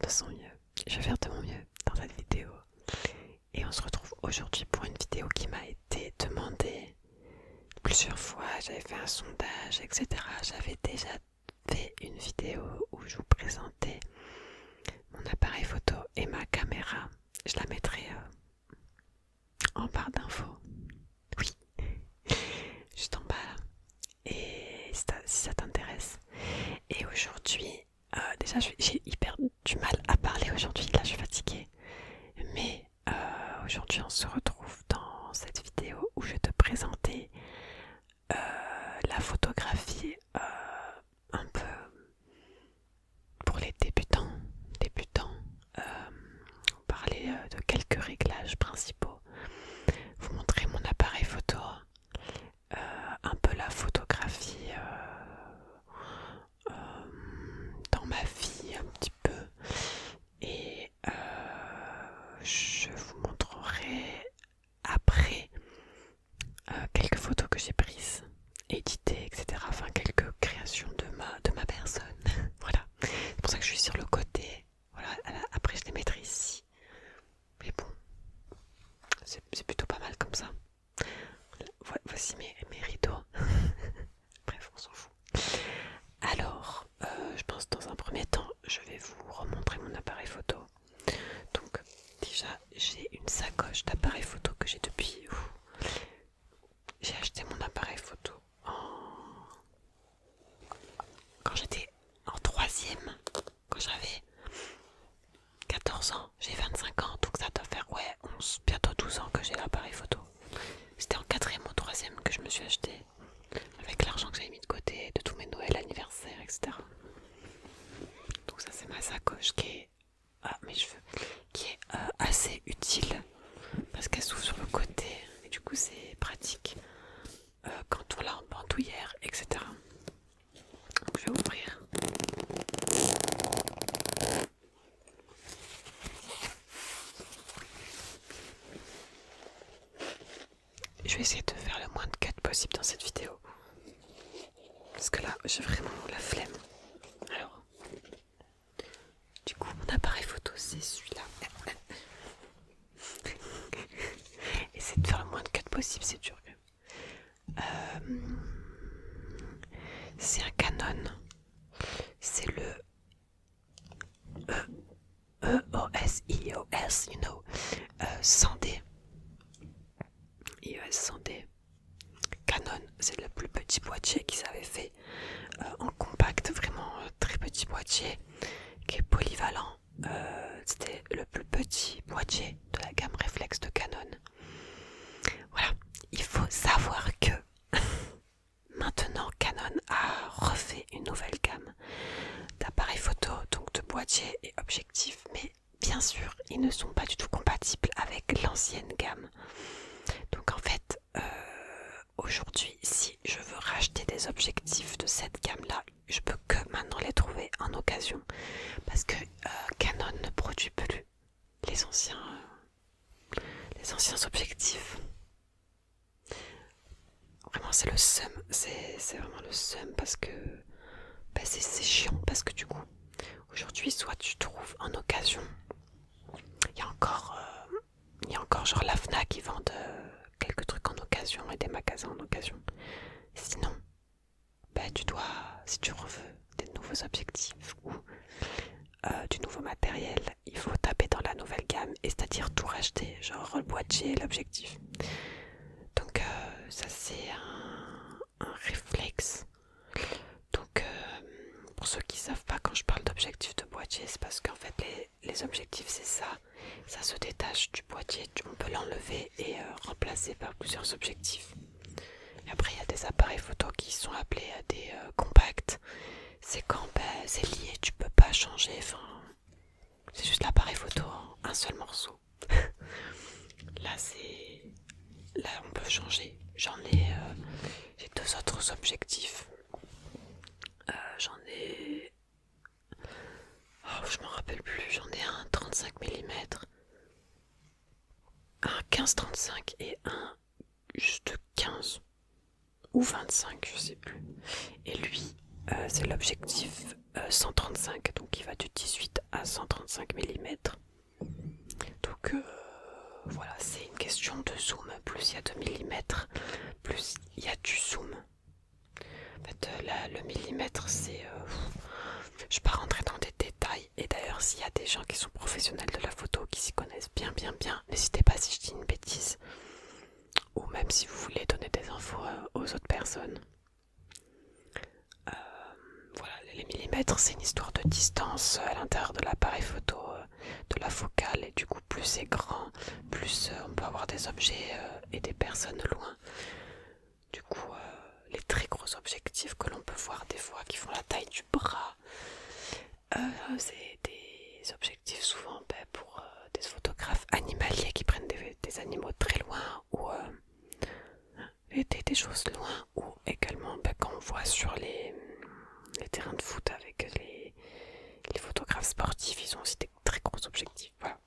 son mieux. Je vais faire de mon mieux dans cette vidéo. Et on se retrouve aujourd'hui pour une vidéo qui m'a été demandée plusieurs fois. J'avais fait un sondage, etc. J'avais déjà fait une vidéo où je vous présentais mon appareil photo et ma caméra. Je la mettrai en barre d'infos. Oui, juste en bas là. Et si ça t'intéresse. Et aujourd'hui, déjà j'ai hyper du mal à parler aujourd'hui. Là, je suis fatiguée. Mais aujourd'hui, on se retrouve dans cette vidéo où je vais te présenter la photographie un peu pour les débutants. Parler de quelques réglages principaux. Vous montrer mon appareil photo, un peu la photographie dans ma vie un petit peu. Et je vous montrerai après quelques photos que j'ai prises, éditées, etc. Enfin quelques créations de ma personne. Voilà, c'est pour ça que je suis sur le côté. Voilà, après je les mettrai ici. Mais bon, c'est plutôt pas mal comme ça. Voici mes rideaux. Bref, on s'en fout. Alors, je pense dans un premier temps, je vais vous remontrer mon appareil photo. Donc, déjà, j'ai une sacoche d'appareil photo que j'ai depuis... J'ai acheté mon appareil photo quand j'étais en troisième, quand j'avais 14 ans. J'ai 25 ans, donc ça doit faire 11, bientôt 12 ans que j'ai l'appareil photo. C'était en quatrième ou troisième que je me suis acheté, avec l'argent que j'avais mis de côté, de tous mes Noëls, anniversaires, etc. Donc ça c'est ma sacoche qui est mes cheveux, qui est assez utile parce qu'elle s'ouvre sur le côté et du coup c'est pratique quand on l'a en bandoulière, etc. Donc je vais ouvrir. Je vais essayer de faire le moins de cuts possible dans cette vidéo parce que là j'ai vraiment la flemme. Alors, du coup mon appareil photo c'est celui-là. Essayer de faire le moins de cuts possible, c'est dur. C'est un Canon. C'est le EOS, you know, 100D. EOS 100D. Canon, c'est le plus petit boîtier qu'ils avaient fait en compact, vraiment très petit boîtier qui est polyvalent. C'était le plus petit boîtier de la gamme réflexe de Canon. Voilà, il faut savoir que maintenant Canon a refait une nouvelle gamme d'appareils photo, donc de boîtiers et objectifs, mais bien sûr ils ne sont pas du tout compatibles avec l'ancienne gamme. Donc en fait aujourd'hui si je veux racheter des objectifs de cette gamme là, je peux que maintenant les trouver en occasion parce que Canon ne produit plus les anciens objectifs. Vraiment c'est le seum, c'est vraiment le seum parce que c'est chiant parce que du coup aujourd'hui soit tu trouves en occasion, il y a encore genre la Fnac qui vendent quelques trucs en occasion et des magasins en occasion. Sinon tu dois, si tu veux des nouveaux objectifs ou du nouveau matériel, il faut taper dans la nouvelle gamme et c'est-à-dire tout racheter, genre le boîtier et l'objectif. Donc ça c'est un réflexe. Donc pour ceux qui savent pas, quand je parle d'objectif de boîtier, c'est parce qu'en fait les objectifs c'est ça se détache du boîtier, on peut l'enlever et remplacer par plusieurs objectifs. Et après il y a des appareils photo qui sont appelés des compacts. C'est quand c'est lié, tu peux pas changer, enfin c'est juste l'appareil photo en un seul morceau. Là on peut changer. J'ai deux autres objectifs. J'en ai... je m'en rappelle plus. J'en ai un 35 mm, un 15-35 et un juste 15 ou 25, je sais plus. Et lui, c'est l'objectif 135, donc il va de 18 à 135 mm. Donc voilà, c'est une question de zoom. Plus il y a de millimètres, plus il y a du zoom. En fait, là, le millimètre, c'est... je ne vais pas rentrer dans des détails. Et d'ailleurs, s'il y a des gens qui sont professionnels de la photo, qui s'y connaissent bien, n'hésitez pas si je dis une bêtise. Ou même si vous voulez donner des infos aux autres personnes. Voilà, les millimètres, c'est une histoire de distance à l'intérieur de l'appareil photo, de la focale. Et du coup, plus c'est grand, plus on peut avoir des objets et des personnes loin. Du coup, les très gros objectifs que l'on peut voir des fois, qui font la taille du bras, c'est des objectifs souvent pour des photographes animaliers qui prennent des animaux très loin ou des choses loin, ou également quand on voit sur les terrains de foot avec les photographes sportifs, ils ont aussi des très gros objectifs. Voilà.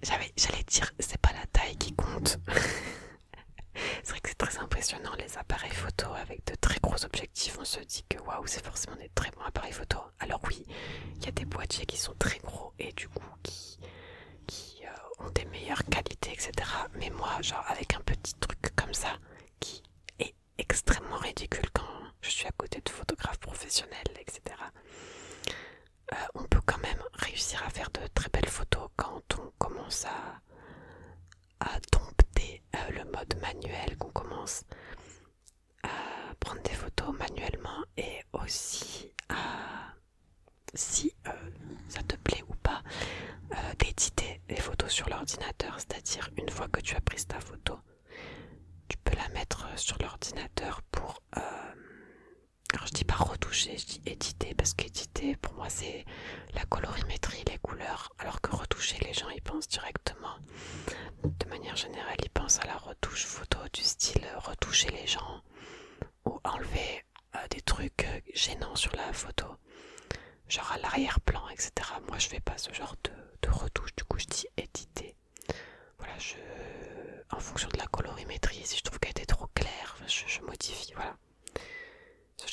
J'allais dire, c'est pas la taille qui compte. C'est vrai que c'est très impressionnant les appareils photo avec de très gros objectifs. On se dit que waouh, c'est forcément des très bons appareils photo. Alors oui, il y a des boîtiers qui sont très gros et du coup qui ont des meilleures qualités, etc. Mais moi, genre avec un petit truc comme ça qui est extrêmement ridicule quand je suis à côté de photographes professionnels, etc. On peut quand même réussir à faire de très belles photos quand on commence à dompter le mode manuel, qu'on commence à prendre des photos manuellement, et aussi à, si ça te plaît ou pas, d'éditer les photos sur l'ordinateur. C'est-à-dire, une fois que tu as pris ta photo, tu peux la mettre sur l'ordinateur pour... alors je dis pas retoucher, je dis éditer, parce qu'éditer pour moi c'est la colorimétrie, les couleurs, alors que retoucher, les gens ils pensent directement, de manière générale ils pensent à la retouche photo du style retoucher les gens ou enlever des trucs gênants sur la photo, genre à l'arrière-plan, etc. Moi je fais pas ce genre de retouche, du coup je dis éditer. Voilà, en fonction de la colorimétrie, si je trouve qu'elle était trop claire, je modifie, voilà. Ce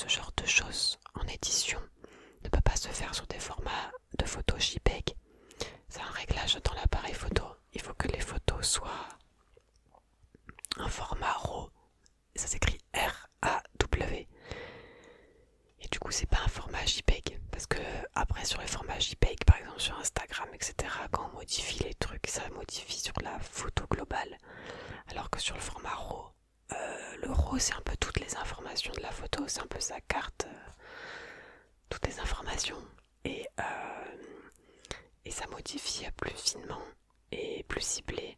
genre de choses en édition ne peut pas se faire sur des formats de photos JPEG. C'est un réglage dans l'appareil photo. Il faut que les photos soient un format RAW. Ça s'écrit R-A-W. Et du coup, c'est pas un format JPEG. Parce que après, sur les formats JPEG, par exemple sur Instagram, etc., quand on modifie les trucs, ça modifie sur la photo globale. Alors que sur le format RAW, le RAW, c'est un peu toutes les informations de la photo, c'est un peu sa carte, toutes les informations. Et ça modifie plus finement et plus ciblé.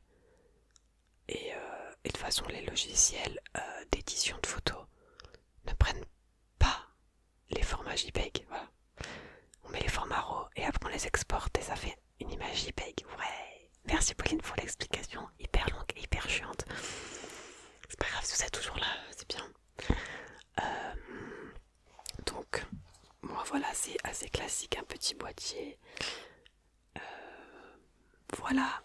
Et de toute façon, les logiciels d'édition de photos ne prennent pas les formats JPEG. Voilà. On met les formats RAW et après on les exporte et ça fait une image JPEG. Ouais. Merci Pauline pour l'explication hyper longue et hyper chiante. C'est pas grave, si vous êtes toujours là, c'est bien. Donc, moi voilà, c'est assez classique, un petit boîtier. Voilà.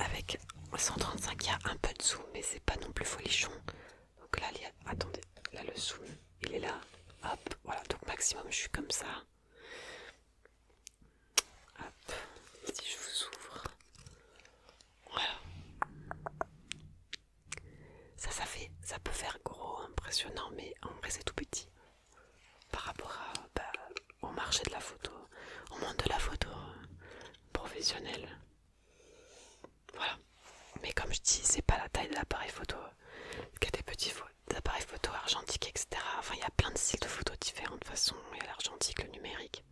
Avec 135, il y a un peu de zoom, mais c'est pas non plus folichon. Donc là, attendez, là le zoom, il est là. Hop, voilà, donc maximum, je suis comme ça. Hop, si je vous ouvre. Voilà. Ça peut faire gros, impressionnant, mais en vrai c'est tout petit. Par rapport au marché de la photo, au monde de la photo professionnelle. Voilà. Mais comme je dis, c'est pas la taille de l'appareil photo. Il y a des petits appareils photo argentiques, etc. Enfin, il y a plein de styles de photos différents de toute façon. Il y a l'argentique, le numérique.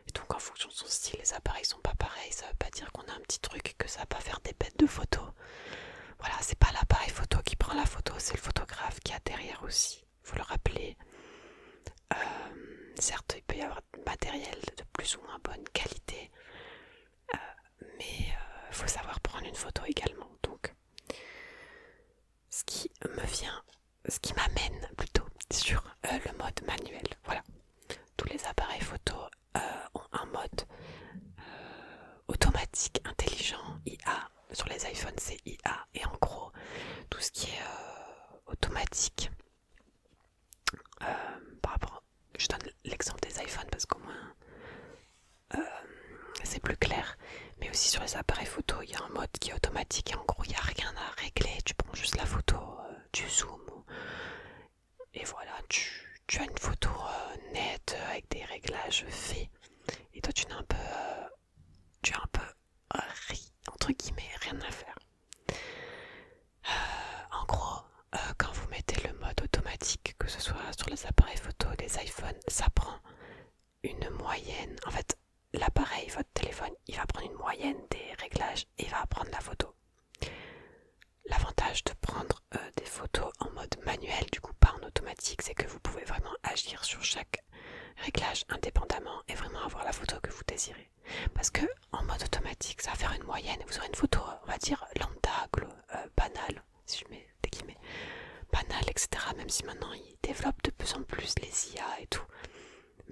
Et donc en fonction de son style, les appareils sont pas pareils. Ça veut pas dire qu'on a un petit truc que ça va pas faire des bêtes de photos. Voilà, c'est pas l'appareil photo qui prend la photo, c'est le photographe qui a derrière aussi. Il faut le rappeler. Certes, il peut y avoir du matériel de plus ou moins bonne qualité, mais il faut savoir prendre une photo également. Donc, ce qui m'amène plutôt sur le mode manuel. Voilà, tous les appareils photo ont un mode automatique, intelligent, IA. Sur les iPhones, c'est IA, et en gros, tout ce qui est automatique, automatique et en gros il n'y a rien à régler, tu prends juste la photo, tu zoomes et voilà, tu as une photo nette avec des réglages faits et toi tu as un peu entre guillemets rien à faire. En gros, quand vous mettez le mode automatique, que ce soit sur les appareils photo, les iPhones, ça prend une moyenne. En fait, l'appareil, votre téléphone, il va prendre une moyenne des réglages et il va prendre la photo. L'avantage de prendre des photos en mode manuel, du coup pas en automatique, c'est que vous pouvez vraiment agir sur chaque réglage indépendamment et vraiment avoir la photo que vous désirez. Parce que en mode automatique, ça va faire une moyenne et vous aurez une photo, on va dire lambda, banale, si je mets des guillemets, banale, etc. Même si maintenant ils développent de plus en plus les IA et tout.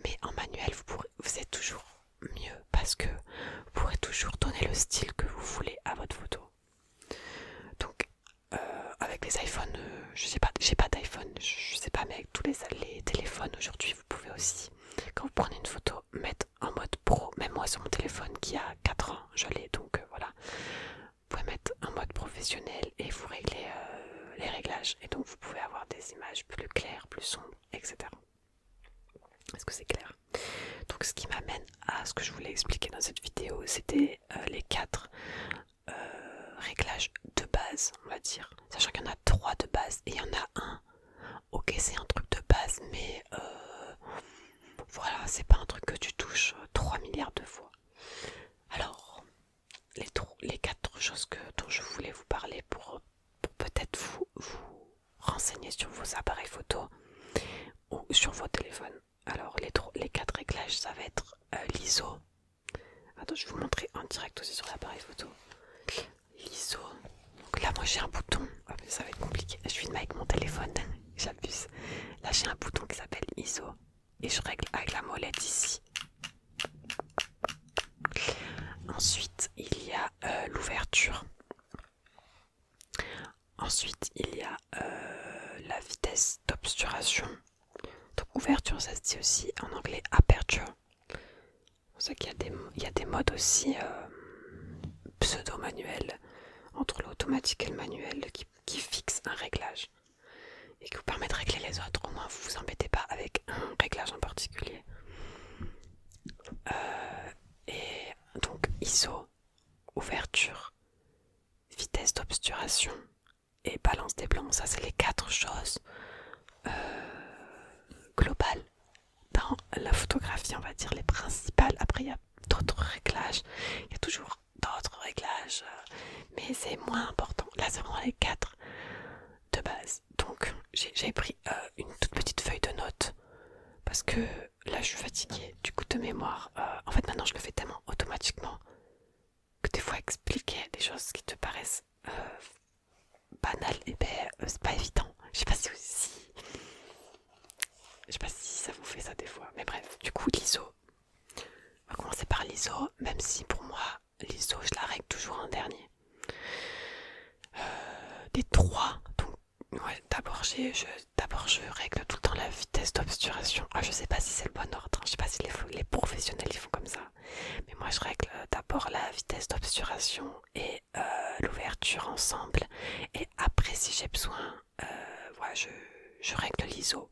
Mais en manuel, vous êtes toujours mieux parce que vous pourrez toujours donner le style que vous voulez à votre photo. Donc, avec les iPhones, je sais pas, j'ai pas d'iPhone, je sais pas, mais avec tous les téléphones aujourd'hui, vous pouvez aussi, quand vous prenez une photo, mettre en mode pro. Même moi sur mon téléphone qui a 4 ans, je l'ai, donc voilà. Vous pouvez mettre en mode professionnel et vous réglez les réglages. Et donc vous pouvez avoir des images plus claires, plus sombres, etc. Est-ce que c'est clair? Donc ce qui m'amène à ce que je voulais expliquer dans cette vidéo, c'était les 4 réglages de base, on va dire. Sachant qu'il y en a 3 de base et il y en a un. Ok, c'est un truc de base, mais voilà, c'est pas un truc que tu touches 3 milliards de fois. Alors, les 4 choses dont je voulais vous parler pour peut-être vous renseigner sur vos appareils photo ou sur vos téléphones. Alors, les 4 réglages, ça va être l'ISO. Attends, je vais vous montrer en direct aussi sur l'appareil photo. L'ISO. Donc là, moi j'ai un bouton. Oh, mais ça va être compliqué. Je filme avec mon téléphone. J'abuse. Là, j'ai un bouton qui s'appelle ISO. Et je règle avec la molette ici. Ensuite, il y a l'ouverture. Ensuite, il y a la vitesse d'obturation. Donc, ouverture, ça se dit aussi en anglais aperture. C'est pour ça qu'il y a des modes aussi pseudo-manuels entre l'automatique et le manuel qui fixent un réglage et qui vous permet de régler les autres. Au moins, vous vous embêtez pas avec un réglage en particulier. Et donc, ISO, ouverture, vitesse d'obturation et balance des blancs. Ça, c'est les 4 choses globales dans la photographie, on va dire les principales. Après, il y a d'autres réglages. Il y a toujours d'autres réglages, mais c'est moins important. Là, c'est vraiment les 4 de base. Donc, j'ai pris une toute petite feuille de notes parce que là, je suis fatiguée du coup de mémoire. En fait, maintenant, je le fais tellement automatiquement que des fois, expliquer des choses qui te paraissent banales, et c'est pas évident. Je sais pas si ça vous fait ça des fois, mais bref, du coup, l'ISO. On va commencer par l'ISO, même si pour moi, l'ISO, je la règle toujours en dernier. Des 3, donc ouais, d'abord je règle tout le temps la vitesse d'obturation. Je sais pas si c'est le bon ordre, je sais pas si les professionnels ils font comme ça, mais moi je règle d'abord la vitesse d'obturation et l'ouverture ensemble, et après si j'ai besoin, voilà, je règle l'ISO.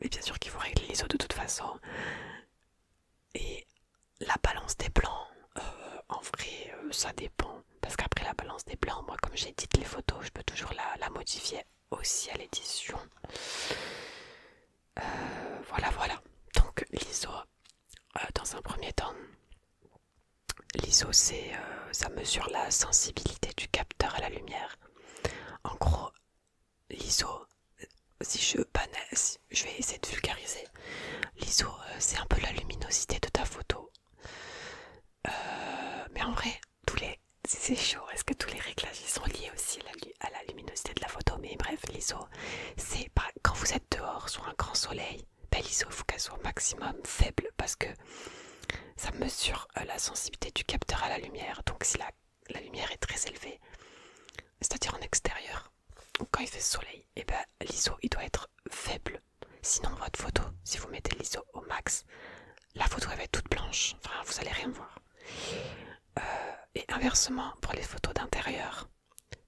Mais bien sûr qu'il faut régler l'ISO de toute façon. Et la balance des blancs, en vrai, ça dépend. Parce qu'après la balance des blancs, moi comme j'édite les photos, je peux toujours la modifier aussi à l'édition. Voilà. Donc l'ISO, dans un premier temps, l'ISO ça mesure la sensibilité du capteur à la lumière. En gros, l'ISO, si je vais essayer de vulgariser. L'ISO, c'est un peu la luminosité de ta photo. Mais en vrai, c'est chaud. Est-ce que tous les réglages ils sont liés aussi à la luminosité de la photo? Mais bref, l'ISO, c'est quand vous êtes dehors sur un grand soleil, l'ISO, il faut qu'elle soit au maximum faible parce que ça mesure la sensibilité du capteur à la lumière. Donc si la lumière est très élevée, c'est-à-dire en extérieur, ou quand il fait soleil, et l'ISO il doit être faible. Sinon votre photo, si vous mettez l'ISO au max, la photo elle va être toute blanche. Enfin, vous allez rien voir. Et inversement, pour les photos d'intérieur,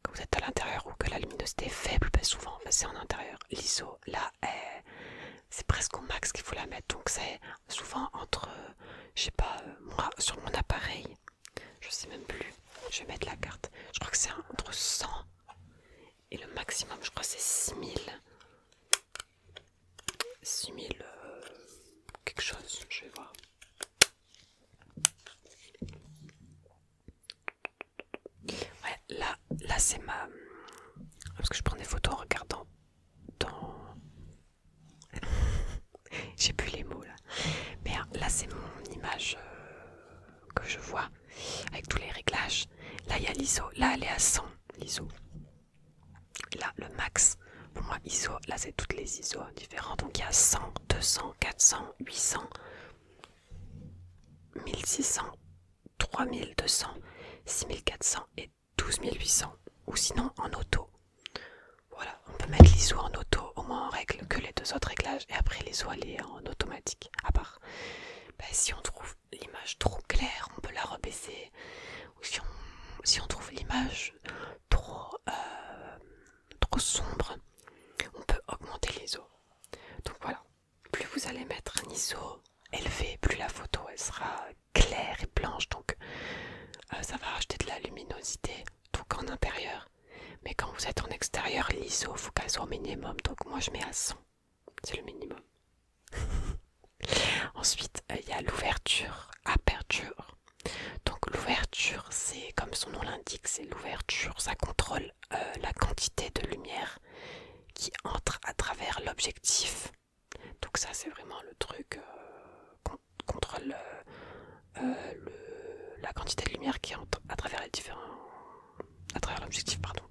quand vous êtes à l'intérieur ou que la luminosité est faible, ben souvent c'est en intérieur. L'ISO, là, c'est presque au max qu'il faut la mettre. Donc c'est souvent entre, je sais pas, moi sur mon appareil, je sais même plus, je vais mettre la carte. Je crois que c'est entre 100 et le maximum, je crois que c'est 6000. 6000 quelque chose, je vais voir. Ouais, là c'est ma... Parce que je prends des photos en regardant dans... J'ai plus les mots là. Mais là c'est mon image que je vois avec tous les réglages. Là il y a l'ISO, là elle est à 100 l'ISO. Là le max, pour moi ISO, là c'est toutes les ISO différentes. Donc il y a 100, 200, 400, 800, 1600, 3200, 6400 et 12800. Ou sinon en auto. Voilà, on peut mettre l'ISO en auto, au moins on règle que les deux autres réglages et après l'ISO elle est en automatique. À part, si on trouve l'image trop claire, on peut la rebaisser. Ou si on trouve l'image trop sombre, on peut augmenter l'ISO. Donc voilà, plus vous allez mettre un ISO élevé, plus la photo elle sera claire et blanche. Donc ça va rajouter de la luminosité, donc en intérieur. Mais quand vous êtes en extérieur, l'ISO, il faut qu'elle soit au minimum. Donc moi je mets à 100. C'est le minimum. Ensuite, il y a l'ouverture, aperture. Donc l'ouverture, c'est comme son nom l'indique, c'est l'ouverture. Ça contrôle la quantité de lumière qui entre à travers l'objectif. Donc ça, c'est vraiment le truc contrôle la quantité de lumière qui entre à travers les différents... à travers l'objectif, pardon.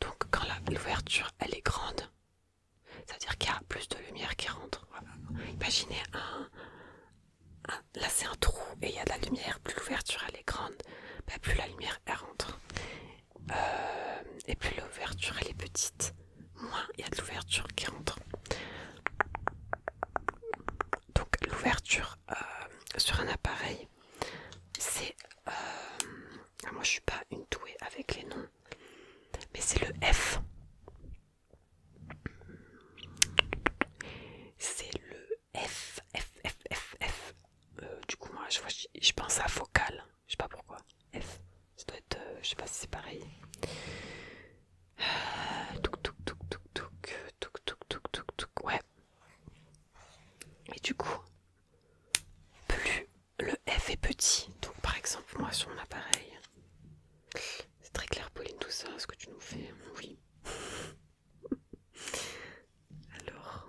Donc quand l'ouverture elle est grande, c'est-à-dire qu'il y a plus de lumière qui rentre. Voilà. Imaginez là c'est un trou et il y a de la lumière, plus l'ouverture elle est grande, plus la lumière elle rentre. Et plus l'ouverture elle est petite, moins il y a de l'ouverture qui rentre. Donc l'ouverture sur un appareil, c'est... moi je suis pas une douée avec les noms, mais c'est le F. C'est le F. Du coup, moi, je pense à focal. Je sais pas pourquoi. F. Ça doit être. Je sais pas si c'est pareil. Ouais. Et du coup, plus le F est petit. Donc, par exemple, moi, sur mon appareil. C'est très clair, Pauline, tout ça, ce que tu nous fais. Oui. Alors.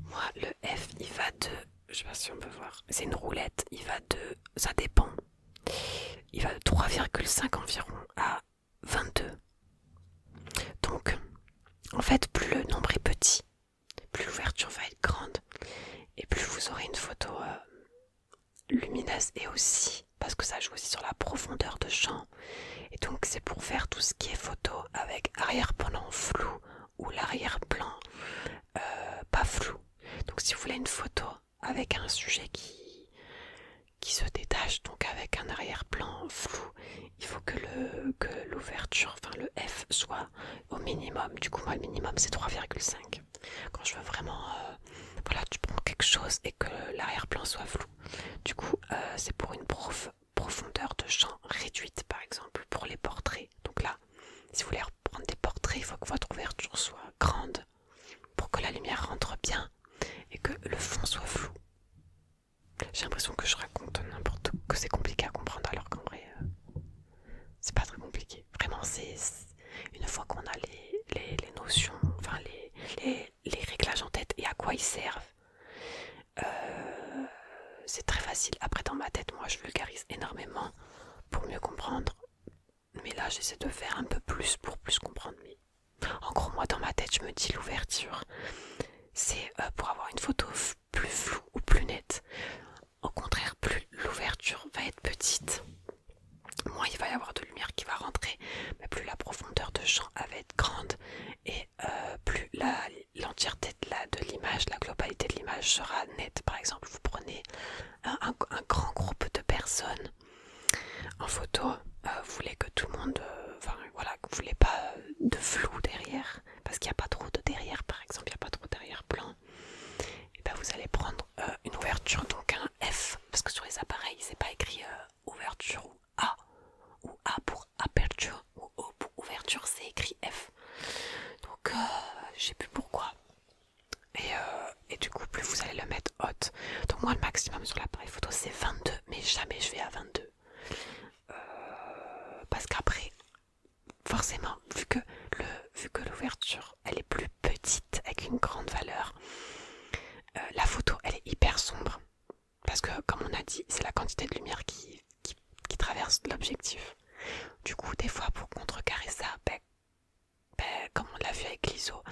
Moi, le F, il va de... Je sais pas si on peut voir. C'est une roulette. Il va de... Ça dépend. Il va de 3,5 environ à 22. Donc, en fait, plus le nombre est petit, plus l'ouverture va être grande. Et plus vous aurez une photo lumineuse. Et aussi, parce que ça joue aussi sur la profondeur de champ. Et donc, c'est pour faire tout ce qui est photo avec arrière-plan flou ou l'arrière-plan pas flou. Donc si vous voulez une photo avec un sujet qui se détache, donc avec un arrière-plan flou, il faut que l'ouverture, enfin le F soit au minimum. Du coup moi le minimum c'est 3,5. Quand je veux vraiment, voilà, tu prends quelque chose et que l'arrière-plan soit flou. Du coup c'est pour une profondeur de champ réduite, par exemple pour les portraits. Donc là, si vous voulez reprendre des portraits, il faut que votre ouverture soit grande pour que la lumière rentre bien et que le fond soit flou. J'ai l'impression que je raconte n'importe quoi, que c'est compliqué à comprendre alors qu'en vrai c'est pas très compliqué. Vraiment c'est une fois qu'on a les notions, enfin les réglages en tête et à quoi ils servent, c'est très facile. Après dans ma tête moi je vulgarise énormément pour mieux comprendre, mais là j'essaie de faire un peu plus pour plus comprendre. Mais en gros moi dans ma tête je me dis l'ouverture c'est pour avoir une photo plus floue ou plus nette. Au contraire, plus l'ouverture va être petite, moins il va y avoir de lumière qui va rentrer, mais plus la profondeur de champ va être grande et plus l'entièreté de l'image, la globalité de l'image sera nette. Par exemple, vous prenez un grand groupe de personnes moi le maximum sur l'appareil photo c'est 22, mais jamais je vais à 22. Parce qu'après, forcément, vu que l'ouverture elle est plus petite avec une grande valeur, la photo elle est hyper sombre. Parce que comme on a dit, c'est la quantité de lumière qui traverse l'objectif. Du coup, des fois pour contrecarrer ça, comme on l'a vu avec l'ISO,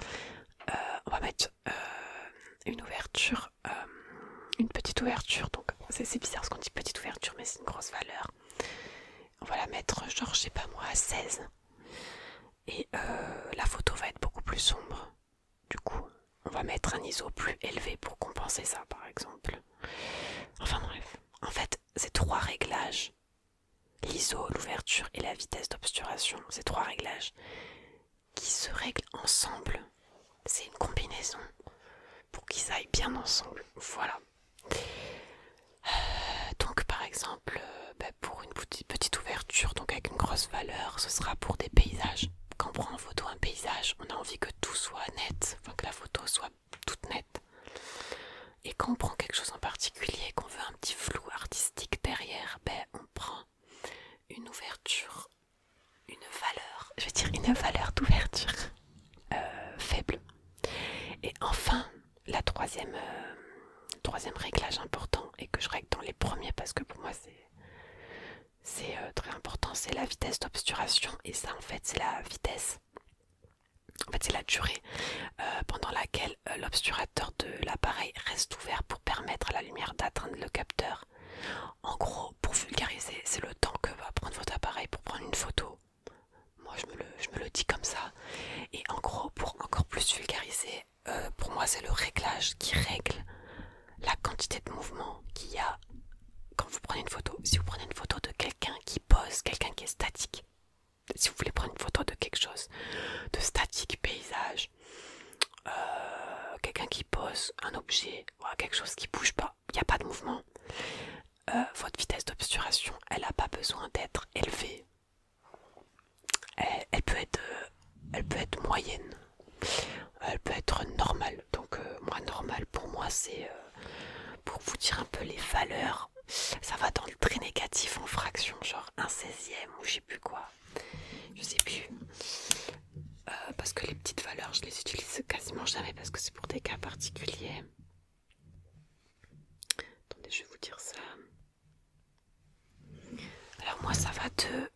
on va mettre une ouverture, une petite ouverture. Donc c'est bizarre ce qu'on dit petite ouverture, mais c'est une grosse valeur. On va la mettre genre je sais pas moi à 16. Et la photo va être beaucoup plus sombre. Du coup, on va mettre un ISO plus élevé pour compenser ça par exemple. Enfin bref, en fait c'est 3 réglages. L'ISO, l'ouverture et la vitesse d'obturation, c'est 3 réglages qui se règlent ensemble. C'est une combinaison pour qu'ils aillent bien ensemble. Voilà. Donc par exemple, pour une petite ouverture, donc avec une grosse valeur, ce sera pour des paysages. Quand on prend en photo un paysage, on a envie que tout soit net, enfin que la photo soit toute nette. Et quand on prend quelque chose en particulier, qu'on veut un petit flou artistique derrière, on prend une ouverture, une valeur, je veux dire une valeur d'ouverture faible. Et enfin, la troisième réglage important et que je règle dans les premiers parce que pour moi c'est très important, c'est la vitesse d'obturation. Et ça en fait c'est la vitesse, en fait c'est la durée pendant laquelle l'obturateur de l'appareil reste ouvert pour permettre à la lumière d'atteindre le capteur. En gros, pour vulgariser, c'est le temps que va prendre votre appareil pour prendre une photo. Moi je me le dis comme ça. Et en gros, pour encore plus vulgariser, pour moi c'est le réglage qui règle la quantité de mouvement qu'il y a quand vous prenez une photo. Si vous prenez une photo de quelqu'un qui pose, quelqu'un qui est statique, si vous voulez prendre une photo de quelque chose de statique, paysage, quelqu'un qui pose un objet, quelque chose qui bouge pas, il n'y a pas de mouvement, votre vitesse d'obturation elle n'a pas besoin d'être élevée. Elle peut être moyenne, elle peut être normale. Donc moi normal pour moi c'est pour vous dire un peu les valeurs, ça va dans le très négatif en fraction, genre 1/16e ou je sais plus quoi, je sais plus. Parce que les petites valeurs je les utilise quasiment jamais parce que c'est pour des cas particuliers. Attendez, je vais vous dire ça. Alors moi ça va de...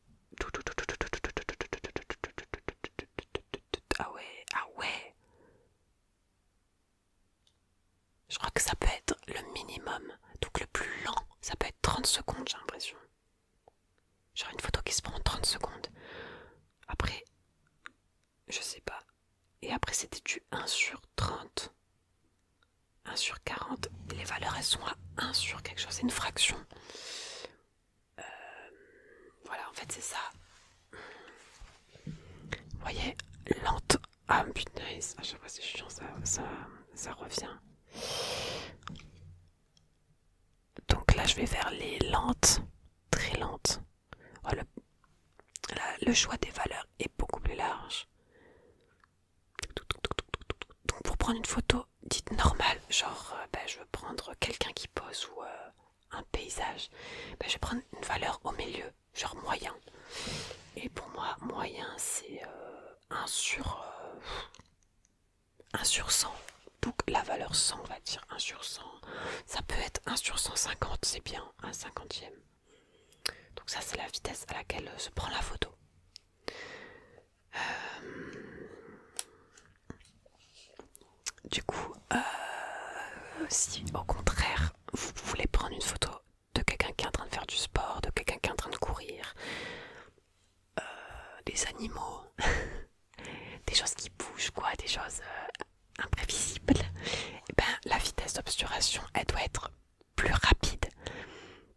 Ah ouais. Je crois que ça peut être le minimum. Donc le plus lent, ça peut être 30 secondes, j'ai l'impression. Genre une photo qui se prend en 30 secondes. Après, je sais pas. Et après c'était du 1/30. 1/40. Les valeurs elles sont à 1 sur quelque chose, c'est une fraction. Voilà, en fait c'est ça. Vous voyez, lente. Ah putain, à chaque fois c'est chiant, ça revient. Donc là je vais vers les lentes, très lentes. Oh, le choix des valeurs est beaucoup plus large. Donc pour prendre une photo dite normale, genre je veux prendre quelqu'un qui pose ou un paysage, je vais prendre une valeur au milieu, genre moyen. Et pour moi, moyen c'est 1 sur 1/100. Donc la valeur 100, on va dire 1/100. Ça peut être 1/150, c'est bien, 1/50e. Donc ça c'est la vitesse à laquelle se prend la photo. Du coup, si au contraire vous voulez prendre une photo de quelqu'un qui est en train de faire du sport, de quelqu'un qui est en train de courir, des animaux, des choses qui bougent quoi, des choses imprévisibles, et la vitesse d'obturation elle doit être plus rapide.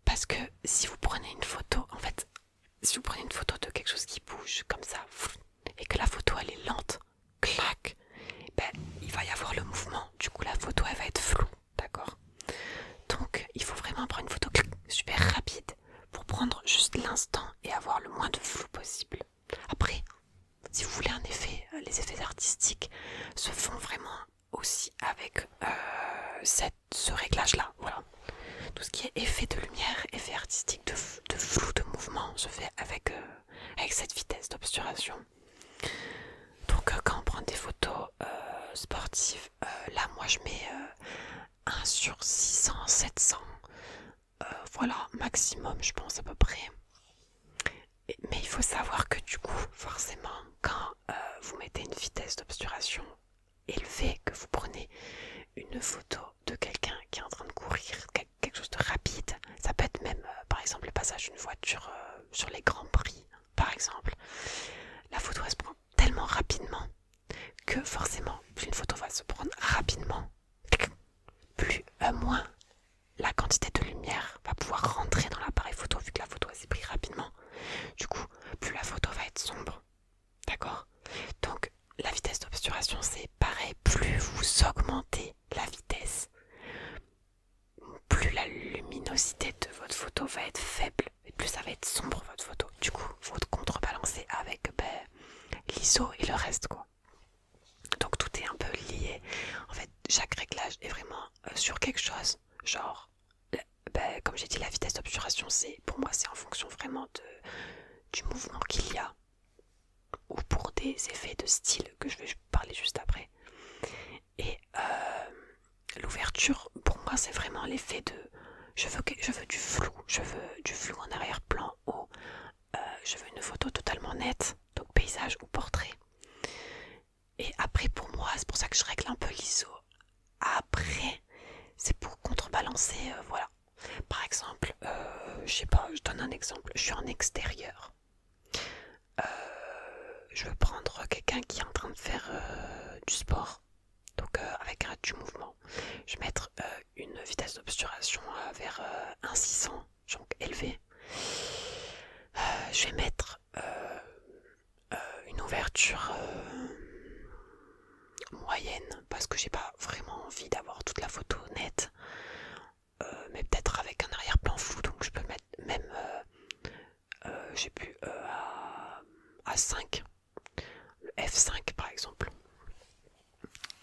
Parce que si vous prenez une photo, en fait, si vous prenez une photo de quelque chose qui bouge comme ça, et que la photo elle est lente, clac, il va y avoir le mouvement, du coup la photo elle va être floue, d'accord? Donc il faut vraiment prendre une photo super rapide pour prendre juste l'instant et avoir le moins de flou possible. Après, si vous voulez un effet, les effets artistiques se font vraiment aussi avec ce réglage là, voilà. Tout ce qui est effet de lumière, effet artistique, de flou, de mouvement, se fait avec cette vitesse d'obturation. Donc quand on prend des photos sportives, là moi je mets 1 sur 600, 700, voilà, maximum je pense à peu près. Mais il faut savoir que du coup, forcément, quand vous mettez une vitesse d'obturation élevée, que vous prenez une photo de quelqu'un qui est en train de courir, quelque chose de rapide, ça peut être même par exemple le passage d'une voiture sur les grands prix, par exemple, la photo elle se prend tellement rapidement que forcément, plus une photo va se prendre rapidement, plus moins la quantité de lumière va pouvoir rentrer dans l'appareil photo vu que la photo s'est prise rapidement. Du coup, plus la photo va être sombre. D'accord? Donc, la vitesse d'obturation, c'est pareil. Plus vous augmentez la vitesse, plus la luminosité de votre photo va être faible et plus ça va être sombre votre photo. Du coup, il faut contrebalancer avec l'ISO et le reste, quoi. Donc, tout est un peu lié. En fait, chaque réglage est vraiment sur quelque chose. Genre, comme j'ai dit, la vitesse d'obturation, pour moi, c'est en fonction vraiment du mouvement qu'il y a, ou pour des effets de style que je vais parler juste après. Et l'ouverture, pour moi, c'est vraiment l'effet de je veux du flou en arrière-plan, ou je veux une photo totalement nette, donc paysage ou portrait. Et après, pour moi, c'est pour ça que je règle un peu l'ISO. Après, c'est pour contrebalancer, voilà. Par exemple, je sais pas, je donne un exemple, je suis en extérieur. Je veux prendre quelqu'un qui est en train de faire du sport, donc avec du mouvement. Je vais mettre une vitesse d'obturation vers 1,600, donc élevé. Je vais mettre une ouverture moyenne parce que j'ai pas vraiment envie d'avoir toute la photo nette, mais peut-être avec un arrière-plan flou, donc je peux mettre même j'ai plus à 5, le F5 par exemple.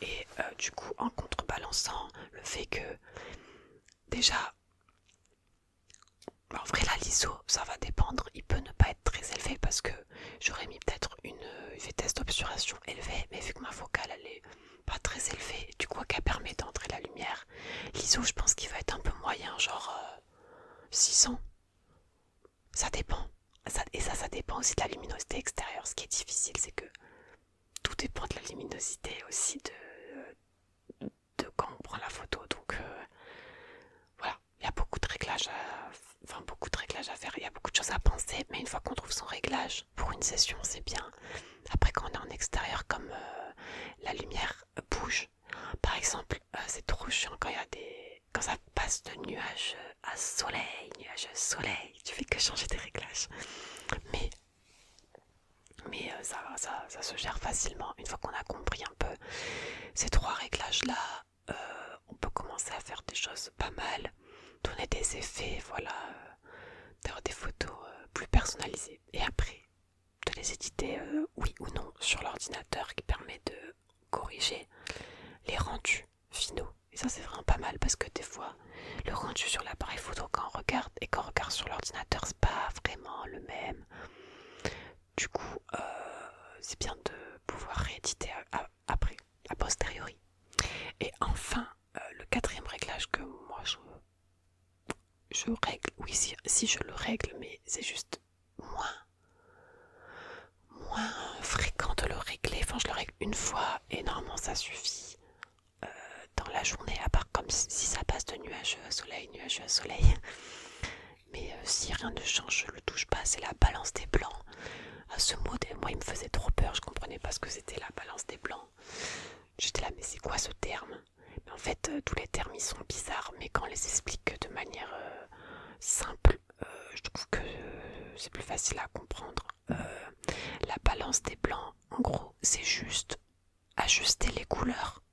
Et du coup, en contrebalançant le fait que déjà, en vrai, la l'ISO, ça va dépendre, il peut ne pas être très élevé parce que j'aurais mis peut-être une vitesse d'obturation élevée, mais vu que ma focale elle est pas très élevée, du coup qu'elle permet d'entrer la lumière, l'ISO je pense qu'il va être un peu moyen, genre 600. Ça dépend. Et ça dépend aussi de la luminosité extérieure. Ce qui est difficile, c'est que tout dépend de la luminosité aussi de quand on prend la photo. Donc voilà, il y a beaucoup de réglages à faire, il y a beaucoup de choses à penser, mais une fois qu'on trouve son réglage pour une session, c'est bien. Après, quand on est en extérieur, comme la lumière bouge, par exemple, c'est trop chiant quand ça passe de nuage à soleil, tu fais que changer tes réglages. Mais ça se gère facilement. Une fois qu'on a compris un peu ces trois réglages-là, on peut commencer à faire des choses pas mal, donner des effets, voilà, d'avoir des photos plus personnalisées. Et après, de les éditer oui ou non sur l'ordinateur qui permet de corriger les rendus finaux. Et ça c'est vraiment pas mal parce que des fois le rendu sur l'appareil photo quand on regarde et quand on regarde sur l'ordinateur c'est pas vraiment le même. Du coup c'est bien de pouvoir rééditer après, a posteriori. Et enfin le quatrième réglage que moi je règle, oui si je le règle mais c'est juste moins fréquent de le régler, enfin je le règle une fois et normalement ça suffit dans la journée, à part comme si ça passe de nuage à soleil. Mais si rien ne change, je le touche pas, c'est la balance des blancs. Ce mot, moi il me faisait trop peur, je comprenais pas ce que c'était la balance des blancs. J'étais là, mais c'est quoi ce terme? Mais en fait, tous les termes ils sont bizarres, mais quand on les explique de manière simple, je trouve que c'est plus facile à comprendre. La balance des blancs, en gros, c'est juste ajuster les couleurs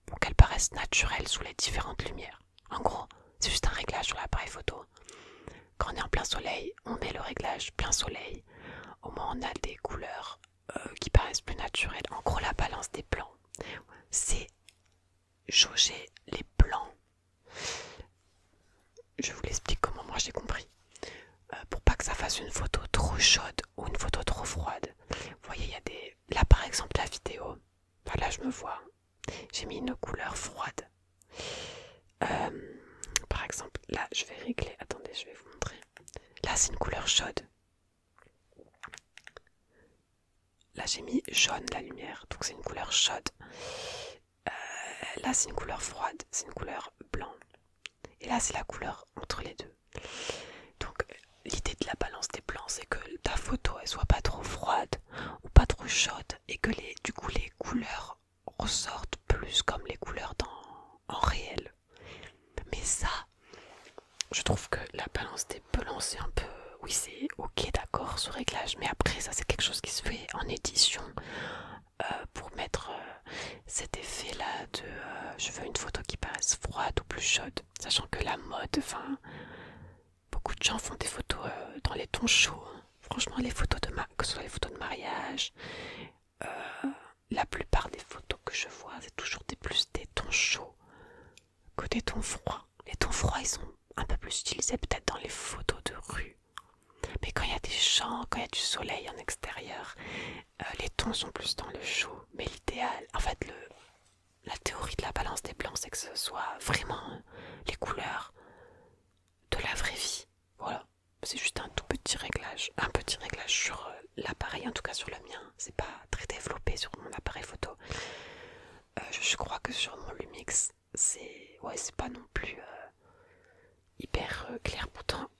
pour qu'elles paraissent naturelles sous les différentes lumières. En gros, c'est juste un réglage sur l'appareil photo. Quand on est en plein soleil, on met le réglage plein soleil. Au moins, on a des couleurs qui paraissent plus naturelles. En gros, la balance des blancs, c'est jauger les blancs. je vous l'explique comment moi j'ai compris. Pour pas que ça fasse une photo trop chaude ou une photo trop froide. Vous voyez, il y a des... Là par exemple la vidéo, enfin, là je me vois, j'ai mis une couleur froide. Par exemple, là je vais régler, attendez, je vais vous montrer. Là c'est une couleur chaude. Là j'ai mis jaune la lumière, donc c'est une couleur chaude. Là c'est une couleur froide, c'est une couleur blanc. Et là c'est la couleur entre les deux. Donc l'idée de la balance des blancs, c'est que ta photo elle soit pas trop froide ou pas trop chaude et que du coup les couleurs ressortent plus comme les couleurs en réel. Mais ça, je trouve que la balance des blancs c'est un peu... Oui, c'est ok, d'accord, ce réglage, mais après ça c'est quelque chose qui se fait en édition pour mettre cet effet là de je veux une photo qui passe froide ou plus chaude, sachant que la mode, enfin beaucoup de gens font des photos dans les tons chauds, hein. Franchement les photos que ce soit les photos de mariage, la plupart des photos que je vois c'est toujours plus des tons chauds que des tons froids. Les tons froids ils sont un peu plus utilisés peut-être dans les photos de rue. Mais quand il y a des champs, quand il y a du soleil en extérieur, les tons sont plus dans le chaud. Mais l'idéal, en fait, la théorie de la balance des blancs, c'est que ce soit vraiment les couleurs de la vraie vie. Voilà. C'est juste un tout petit réglage. Un petit réglage sur l'appareil, en tout cas sur le mien. C'est pas très développé sur mon appareil photo. Je crois que sur mon Lumix, c'est pas non plus hyper clair. Pourtant,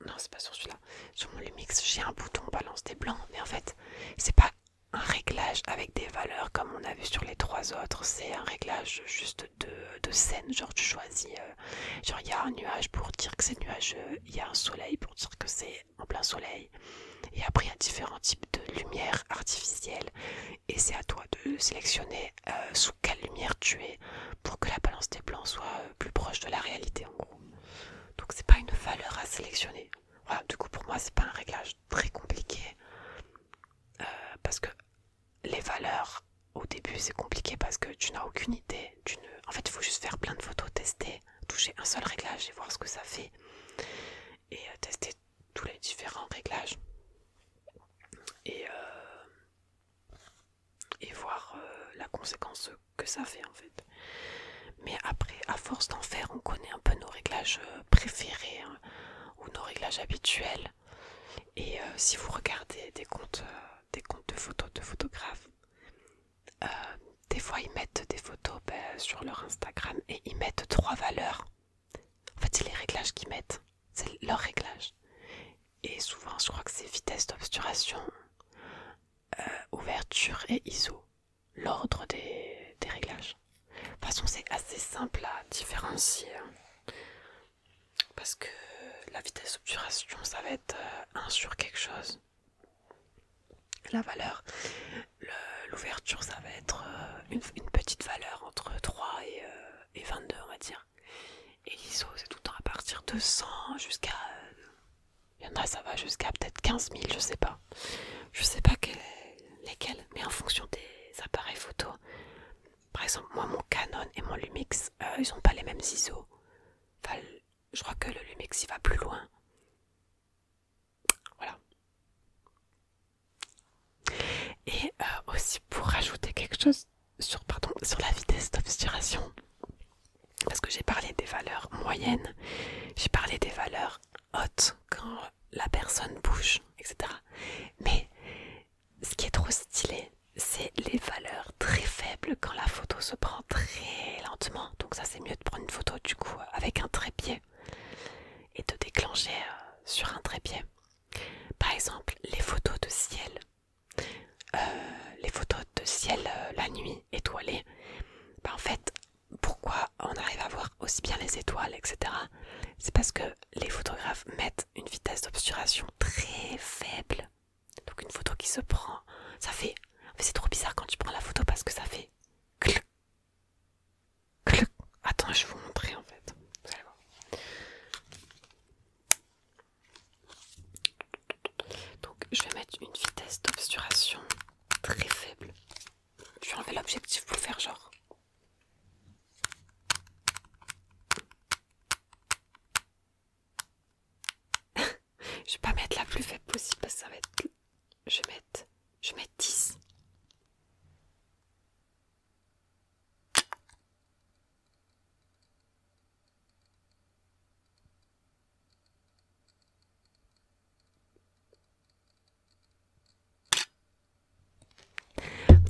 non, c'est pas sur celui-là. Sur mon Lumix, j'ai un bouton balance des blancs, mais en fait, c'est pas un réglage avec des valeurs comme on a vu sur les trois autres. C'est un réglage juste de scène. Genre, tu choisis, genre, il y a un nuage pour dire que c'est nuageux, il y a un soleil pour dire que c'est en plein soleil. Et après, il y a différents types de lumière artificielle. Et c'est à toi de sélectionner sous quelle lumière tu es pour que la balance des blancs soit plus proche de la réalité, en gros. Donc c'est pas une valeur à sélectionner. Voilà, du coup pour moi c'est pas un réglage très compliqué parce que les valeurs au début c'est compliqué parce que tu n'as aucune idée. En fait il faut juste faire plein de photos, tester, toucher un seul réglage et voir ce que ça fait et tester tous les différents réglages et voir la conséquence que ça fait en fait. Mais après, à force d'en faire, on connaît un peu nos réglages préférés, hein, ou nos réglages habituels. Et si vous regardez des comptes de photos de photographes, des fois ils mettent des photos sur leur Instagram et ils mettent 3 valeurs. En fait, c'est les réglages qu'ils mettent, c'est leur réglage. Et souvent, je crois que c'est vitesse d'obturation, ouverture et ISO, l'ordre des réglages. De toute façon, c'est assez simple à différencier. Parce que la vitesse d'obturation, ça va être 1 sur quelque chose. La valeur, l'ouverture, ça va être une petite valeur entre 3 et 22, on va dire. Et l'ISO, c'est tout le temps à partir de 100 jusqu'à... Il y en a, ça va jusqu'à peut-être 15 000, je sais pas. Je sais pas lesquels, mais en fonction des appareils photo. Par exemple, moi, mon Canon et mon Lumix, ils ont pas les mêmes ISO. Enfin, je crois que le Lumix, il va plus loin. Voilà. Et aussi, pour rajouter quelque chose sur la vitesse d'obturation, parce que j'ai parlé des valeurs moyennes, j'ai parlé des valeurs hautes quand la personne bouge, etc. Mais ce qui est trop stylé, c'est les valeurs très faibles quand la photo se prend très lentement. Donc ça, c'est mieux de prendre une photo du coup avec un trépied et de déclencher sur un trépied. Par exemple, les photos de ciel. La nuit étoilée. En fait, pourquoi on arrive à voir aussi bien les étoiles, etc. C'est parce que les photographes mettent une vitesse d'obturation très faible. Donc une photo qui se prend, ça fait... C'est trop bizarre quand tu prends la photo parce que ça fait... Clic, clic. Attends, je vais vous montrer en fait. Vous allez voir. Donc je vais mettre une vitesse d'obturation très faible. Je vais enlever l'objectif pour faire genre. plus faible possible parce que ça va être... Je vais mettre 10.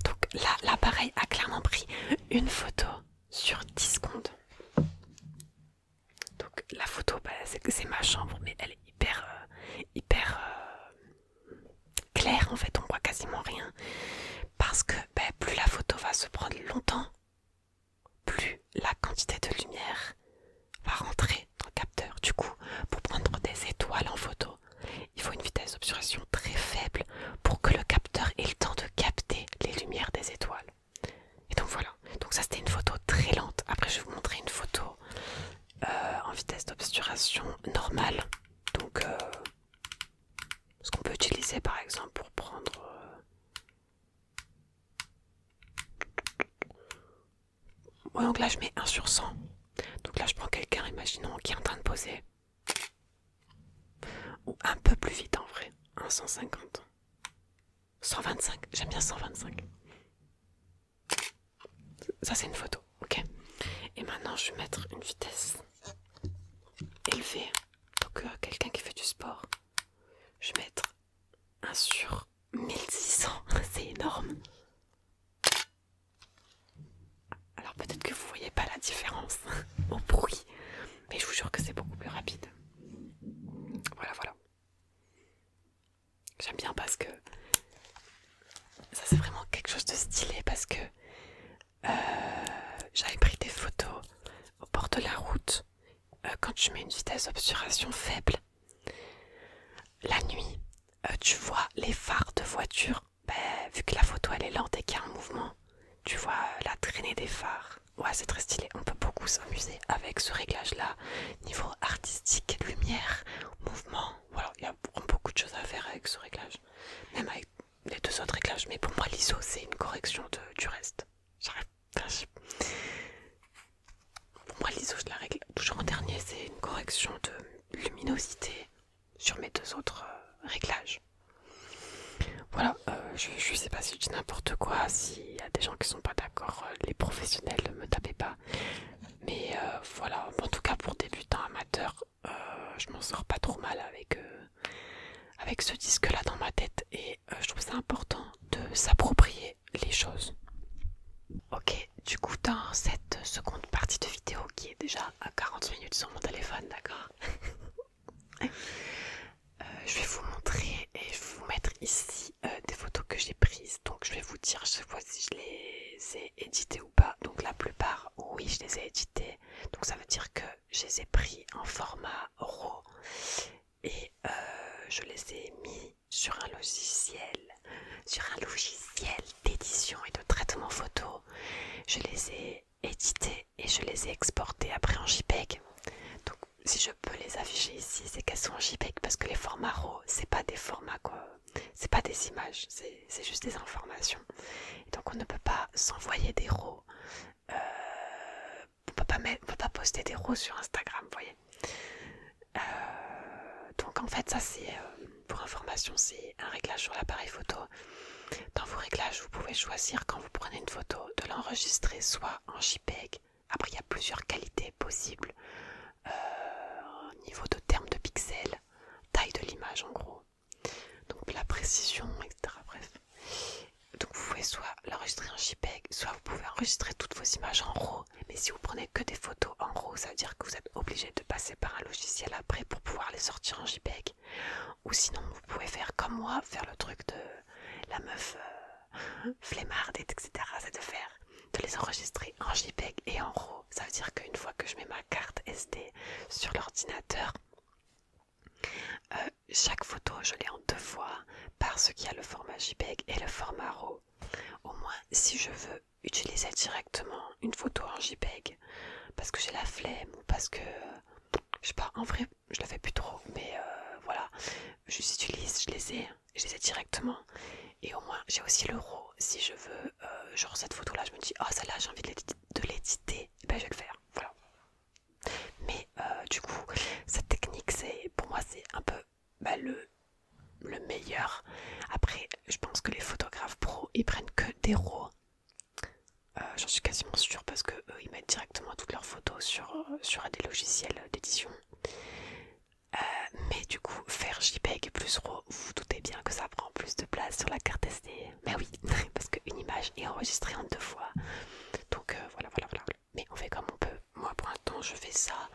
Donc là, l'appareil a clairement pris une photo sur 10 secondes. Donc la photo, bah, c'est ma chambre, mais elle est hyper claire en fait, on voit quasiment rien. Parce que bah, plus la photo va se prendre longtemps, plus la quantité de lumière va rentrer dans le capteur. Du coup, pour prendre des étoiles en photo, il faut une vitesse d'obturation très faible pour que le capteur ait le temps de capter les lumières des étoiles. Et donc voilà, donc ça c'était une photo très lente. Après je vais vous montrer une photo en vitesse d'obturation normale. Donc ce qu'on peut utiliser par exemple pour prendre... Ouais, donc là je mets 1 sur 100. Donc là je prends quelqu'un, imaginons, qui est en train de poser. Ou un peu plus vite en vrai, 150. 125, j'aime bien 125. Ça c'est une photo, ok. Et maintenant je vais mettre une vitesse élevée. Donc quelqu'un qui fait du sport, je vais mettre 1 sur 1600, c'est énorme. Alors peut-être que vous voyez pas la différence au bruit, mais je vous jure que c'est beaucoup plus rapide. Voilà, voilà. J'aime bien parce que ça c'est vraiment quelque chose de stylé parce que j'avais pris des photos au bord de la route quand tu mets une vitesse d'obturation faible. La nuit, tu vois les phares de voiture, vu que la photo elle est lente et qu'il y a un mouvement, tu vois la traînée des phares. Ouais, c'est très stylé, on peut beaucoup s'amuser avec ce réglage là. Niveau artistique, lumière, mouvement, voilà, il y a beaucoup de choses à faire avec ce réglage. Même avec les deux autres réglages, mais pour moi l'ISO c'est une correction du reste. Pour moi l'ISO je la règle toujours en dernier, c'est une correction de luminosité sur mes deux autres réglages. Voilà, je sais pas si je dis n'importe quoi, s'il y a des gens qui sont pas d'accord, les professionnels ne me tapez pas. Mais voilà, en tout cas pour débutants amateurs, je m'en sors pas trop mal avec ce disque là dans ma tête et je trouve ça important de s'approprier les choses. Ok, du coup dans cette seconde partie de vidéo qui est déjà à 40 minutes sur mon téléphone, d'accord. Je vais vous montrer et je vais vous mettre ici des photos que j'ai prises. Donc je vais vous dire chaque fois si je les ai éditées ou pas. Donc la plupart, oui, je les ai éditées. Donc ça veut dire que je les ai pris en format RAW et je les ai mis sur un logiciel d'édition et de traitement photo. Je les ai éditées et je les ai exportées après en JPEG. Donc si je peux les afficher ici, c'est qu'elles sont en JPEG parce que les formats RAW, c'est pas des formats quoi, c'est pas des images, c'est juste des informations. Et donc on ne peut pas s'envoyer des RAW, on peut pas poster des RAW sur Instagram, vous voyez. Donc en fait ça c'est, pour information, c'est un réglage sur l'appareil photo. Dans vos réglages, vous pouvez choisir quand vous prenez une photo de l'enregistrer soit en JPEG. Après il y a plusieurs qualités possibles. Au niveau de termes de pixels, taille de l'image en gros, donc la précision, etc. Bref, donc vous pouvez soit l'enregistrer en JPEG, soit vous pouvez enregistrer toutes vos images en RAW. Mais si vous prenez que des photos en RAW, ça veut dire que vous êtes obligé de passer par un logiciel après pour pouvoir les sortir en JPEG. Ou sinon vous pouvez faire comme moi, faire le truc de la meuf flemmarde, etc. C'est de les enregistrer en JPEG et en RAW. Ça veut dire qu'une fois que je mets ma carte SD sur l'ordinateur, chaque photo je l'ai en 2 fois parce qu'il y a le format JPEG et le format RAW. Au moins si je veux utiliser directement une photo en JPEG parce que j'ai la flemme ou parce que je sais pas, en vrai je le fais plus trop, mais voilà, je les utilise, je les ai directement. Et au moins j'ai aussi le RAW si je veux, genre cette photo là je me dis oh celle-là j'ai envie de l'éditer, ben je vais le faire, voilà. Mais du coup cette technique, c'est pour moi c'est un peu le sur des logiciels d'édition. Mais du coup, faire JPEG plus RAW, vous vous doutez bien que ça prend plus de place sur la carte SD. Mais oui, parce qu'une image est enregistrée en 2 fois. Donc voilà. Mais on fait comme on peut. Moi pour l'instant je fais ça.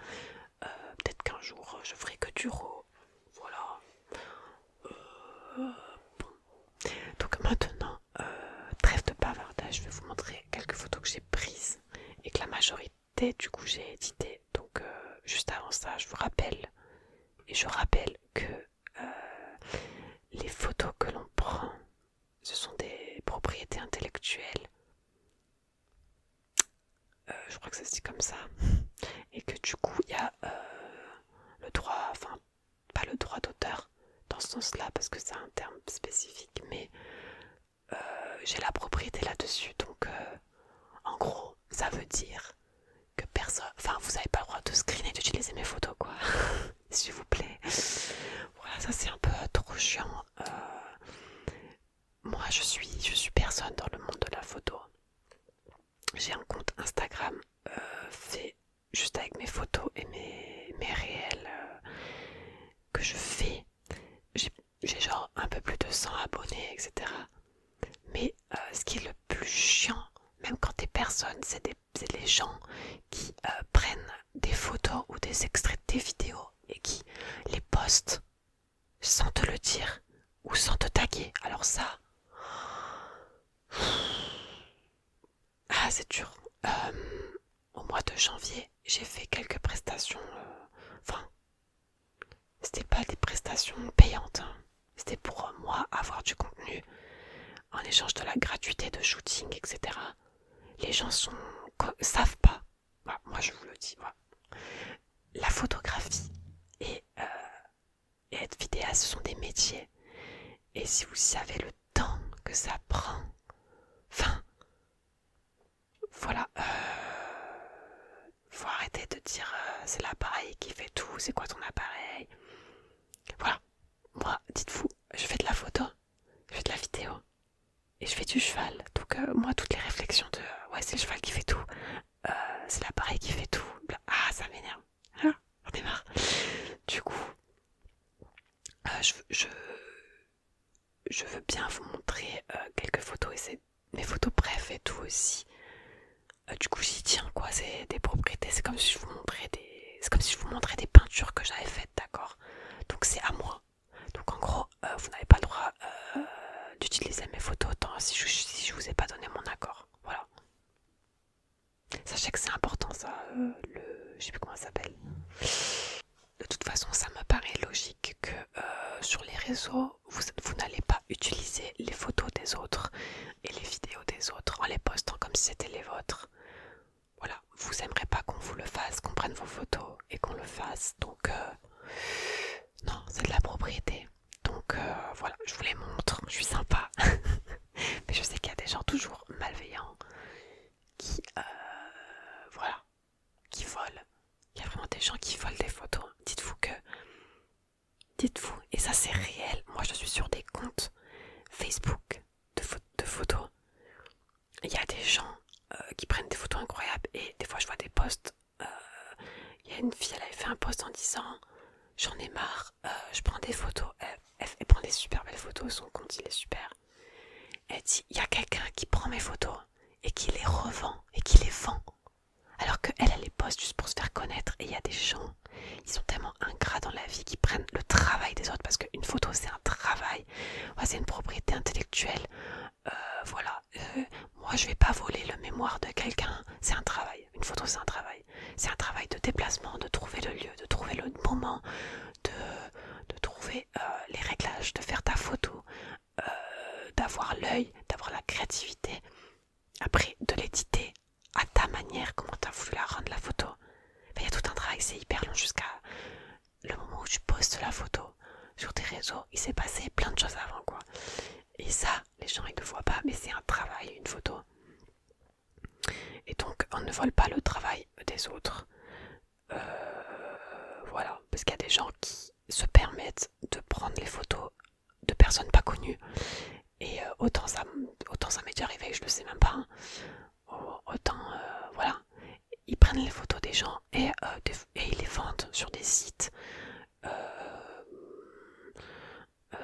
Peut-être qu'un jour je ferai que du RAW. Voilà. Bon. Donc maintenant, trêve de bavardage, je vais vous montrer quelques photos que j'ai prises et que la majorité du coup j'ai édité. Donc juste avant ça, je vous rappelle, et je rappelle que les photos que l'on prend, ce sont des propriétés intellectuelles. Je crois que ça se dit comme ça. Et que du coup, il y a le droit, enfin, pas le droit d'auteur dans ce sens-là, parce que c'est un terme spécifique, mais j'ai la propriété là-dessus. Donc, en gros, ça veut dire que personne, enfin, vous n'avez pas le droit de screener, d'utiliser mes photos, quoi. S'il vous plaît. Voilà, ça c'est un peu trop chiant. Moi, je suis personne dans le monde de la photo. J'ai un compte Instagram fait juste avec mes photos et mes réels que je fais. J'ai genre un peu plus de 100 abonnés, etc. Mais ce qui est le plus chiant, même quand t'es personne, c'est les gens qui prennent des photos ou des extraits de tes vidéos et qui les postent sans te le dire ou sans te taguer. Alors ça, ah c'est dur. Au mois de janvier, j'ai fait quelques prestations. Enfin, c'était pas des prestations payantes. Hein. C'était pour moi avoir du contenu en échange de la gratuité de shooting, etc. Les gens savent pas. Voilà, moi je vous le dis. Voilà. La photographie et être vidéaste, ce sont des métiers. Et si vous savez le temps que ça prend, enfin, voilà, faut arrêter de dire c'est l'appareil qui fait tout, c'est quoi ton appareil? Voilà, moi, dites-vous, je fais de la photo, je fais de la vidéo et je fais du cheval. Donc moi, toutes les réflexions de ouais, c'est le cheval qui fait tout, c'est l'appareil qui fait tout, ah, ça m'énerve. Ah, j'en ai marre. Du coup, je veux bien vous montrer quelques photos et c'est mes photos bref et tout aussi. Du coup j'y tiens quoi, c'est des propriétés, c'est comme si je vous montrais des peintures que j'avais faites, d'accord. Donc c'est à moi. Donc en gros, vous n'avez pas le droit d'utiliser mes photos tant si je vous ai pas donné mon accord. Voilà. Sachez que c'est important ça, je sais plus comment ça s'appelle. De toute façon, ça me paraît logique que sur les réseaux, vous n'allez pas utiliser les photos des autres et les vidéos des autres en les postant comme si c'était les vôtres. Voilà, vous aimerez pas qu'on vous le fasse, qu'on prenne vos photos et qu'on le fasse. Donc, non, c'est de la propriété. Donc, voilà, je vous les montre, je suis sympa. Mais je sais qu'il y a des gens toujours malveillants qui, voilà, qui volent. Il y a vraiment des gens qui volent des photos. Dites-vous, et ça c'est réel, moi je suis sur des comptes Facebook de photos. Il y a des gens qui prennent des photos incroyables et des fois je vois des posts. Il y a une fille, elle avait fait un post en disant j'en ai marre, je prends des photos. Elle prend des super belles photos, son compte il est super. Elle dit il y a quelqu'un qui prend mes photos et qui les revend et qui les vend. Alors qu'elle, elle les poste juste pour se faire connaître. Et il y a des gens, ils sont tellement ingrats dans la vie qu'ils prennent le travail des autres. Parce qu'une photo, c'est un travail. Ouais, c'est une propriété intellectuelle. Voilà. Moi, je vais pas voler le mémoire de quelqu'un. C'est un travail. Une photo, c'est un travail. C'est un travail de déplacement, de trouver le lieu, de trouver le moment, de trouver les réglages, de faire ta photo, d'avoir l'œil, d'avoir la créativité. Après, de l'éditer à ta manière, comment tu as voulu la rendre la photo. Il y a tout un travail, c'est hyper long jusqu'à le moment où tu postes la photo sur tes réseaux. Il s'est passé plein de choses avant, quoi. Et ça, les gens ils ne voient pas, mais c'est un travail, une photo. Et donc, on ne vole pas le travail des autres. Voilà, parce qu'il y a des gens qui se permettent de prendre les photos de personnes pas connues. Et autant ça m'est déjà arrivé, je le sais même pas. Hein. Autant, voilà, ils prennent les photos des gens vêtements et ils les vendent sur des sites.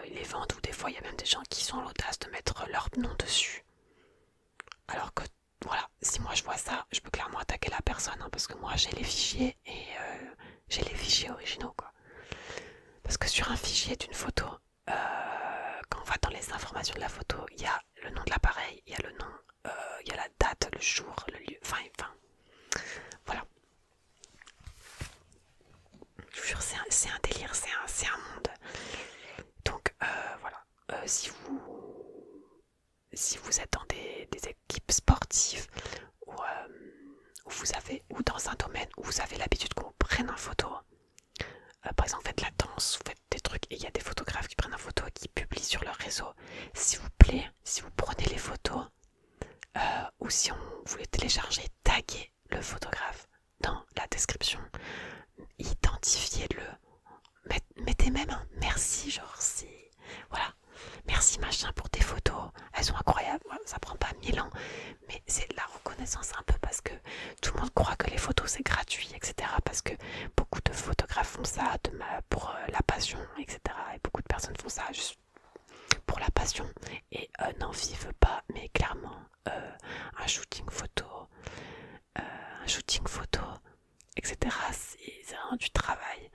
Ils les vendent ou des fois il y a même des gens qui sont l'audace de mettre leur nom dessus. Alors que voilà, si moi je vois ça, je peux clairement attaquer la personne hein, parce que moi j'ai les fichiers et j'ai les fichiers originaux quoi. Parce que sur un fichier d'une photo, quand on va dans les informations de la photo, il y a le nom de l'appareil, il y a le nom, il y a la date, le jour, le lieu, enfin, voilà. Je vous jure, c'est un délire, c'est un monde. Donc voilà, si vous êtes dans des équipes sportives ou dans un domaine où vous avez l'habitude qu'on prenne en photo, par exemple, faites la danse, vous faites des trucs et il y a des photographes qui prennent en photo et qui publient sur leur réseau. S'il vous plaît, si vous prenez les photos ou si vous les téléchargez, taguez le photographe dans la description. Identifiez-le. Mettez même un merci, genre c'est... Voilà, merci machin pour tes photos. Elles sont incroyables, ça prend pas 1000 ans. Mais c'est de la reconnaissance un peu parce que tout le monde croit que les photos c'est gratuit, etc. Parce que beaucoup de photographes font ça pour la passion, etc. Et beaucoup de personnes font ça juste pour la passion et n'en vivent pas. Mais clairement, un shooting photo, etc. C'est vraiment du travail.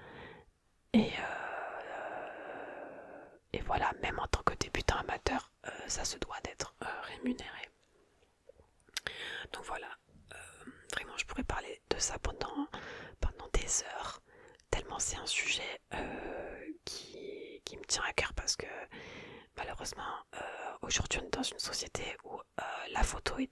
Et voilà, même en tant que débutant amateur, ça se doit d'être rémunéré. Donc voilà, vraiment je pourrais parler de ça pendant des heures, tellement c'est un sujet qui me tient à cœur parce que malheureusement aujourd'hui on est dans une société où la photo est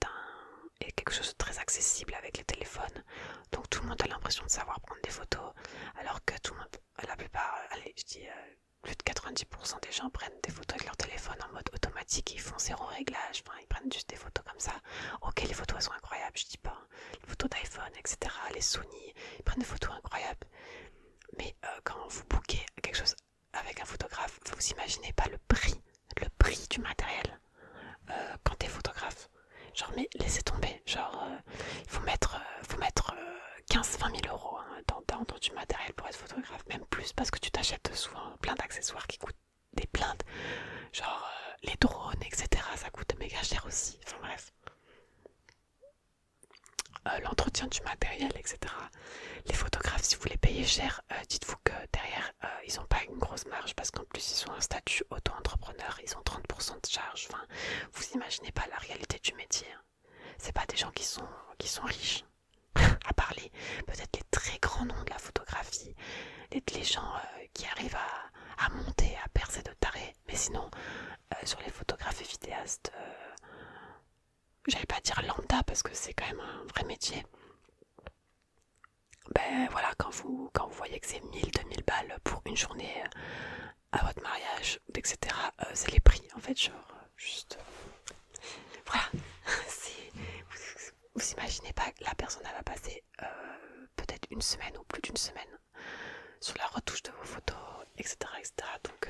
quelque chose de très accessible avec les téléphones. Donc tout le monde a l'impression de savoir prendre des photos alors que tout le monde, la plupart, allez je dis plus de 90% des gens prennent des photos avec leur téléphone en mode automatique, ils font zéro réglage, enfin, ils prennent juste des photos comme ça. Ok, les photos elles sont incroyables, je dis pas, hein. Les photos d'iPhone, etc., les Sony, ils prennent des photos incroyables. Mais quand vous bookez quelque chose avec un photographe, vous imaginez pas le prix du matériel quand t'es photographe. Genre, mais laissez tomber, genre, il faut mettre 15-20 000 euros hein, dans du matériel pour être photographe, même plus parce que tu t'achètes souvent plein d'accessoires qui coûtent des blindes, genre les drones, etc. Ça coûte méga cher aussi, enfin bref. L'entretien du matériel, etc. Les photographes, si vous les payez cher, dites-vous que derrière, ils n'ont pas une grosse marge parce qu'en plus, ils ont un statut auto-entrepreneur, ils ont 30% de charge. Enfin, vous imaginez pas la réalité du métier. Hein. C'est pas des gens qui sont riches. À parler, peut-être les très grands noms de la photographie, les gens qui arrivent à monter, à percer de tarés. Mais sinon, sur les photographes et vidéastes, j'allais pas dire lambda parce que c'est quand même un vrai métier. Ben voilà, quand vous voyez que c'est 1000-2000 balles pour une journée à votre mariage, etc., c'est les prix en fait, genre juste. Voilà, vous imaginez pas que la personne elle va passer peut-être une semaine ou plus d'une semaine sur la retouche de vos photos, etc. Donc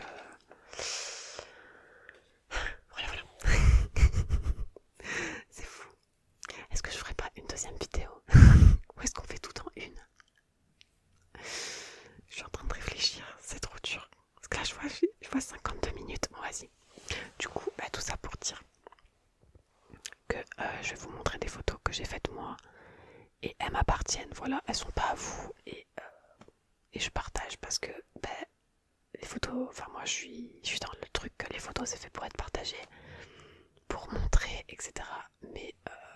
voilà. C'est fou. Est-ce que je ferais pas une deuxième vidéo ou est-ce qu'on fait tout en une? Je suis en train de réfléchir, c'est trop dur. Parce que là je vois 52 minutes, bon vas-y. Du coup, bah, tout ça pour dire que je vais vous montrer des photos que j'ai faites moi et elles m'appartiennent, voilà, elles sont pas à vous et je partage parce que les photos, enfin moi je suis dans le truc que les photos c'est fait pour être partagé, pour montrer, etc. Mais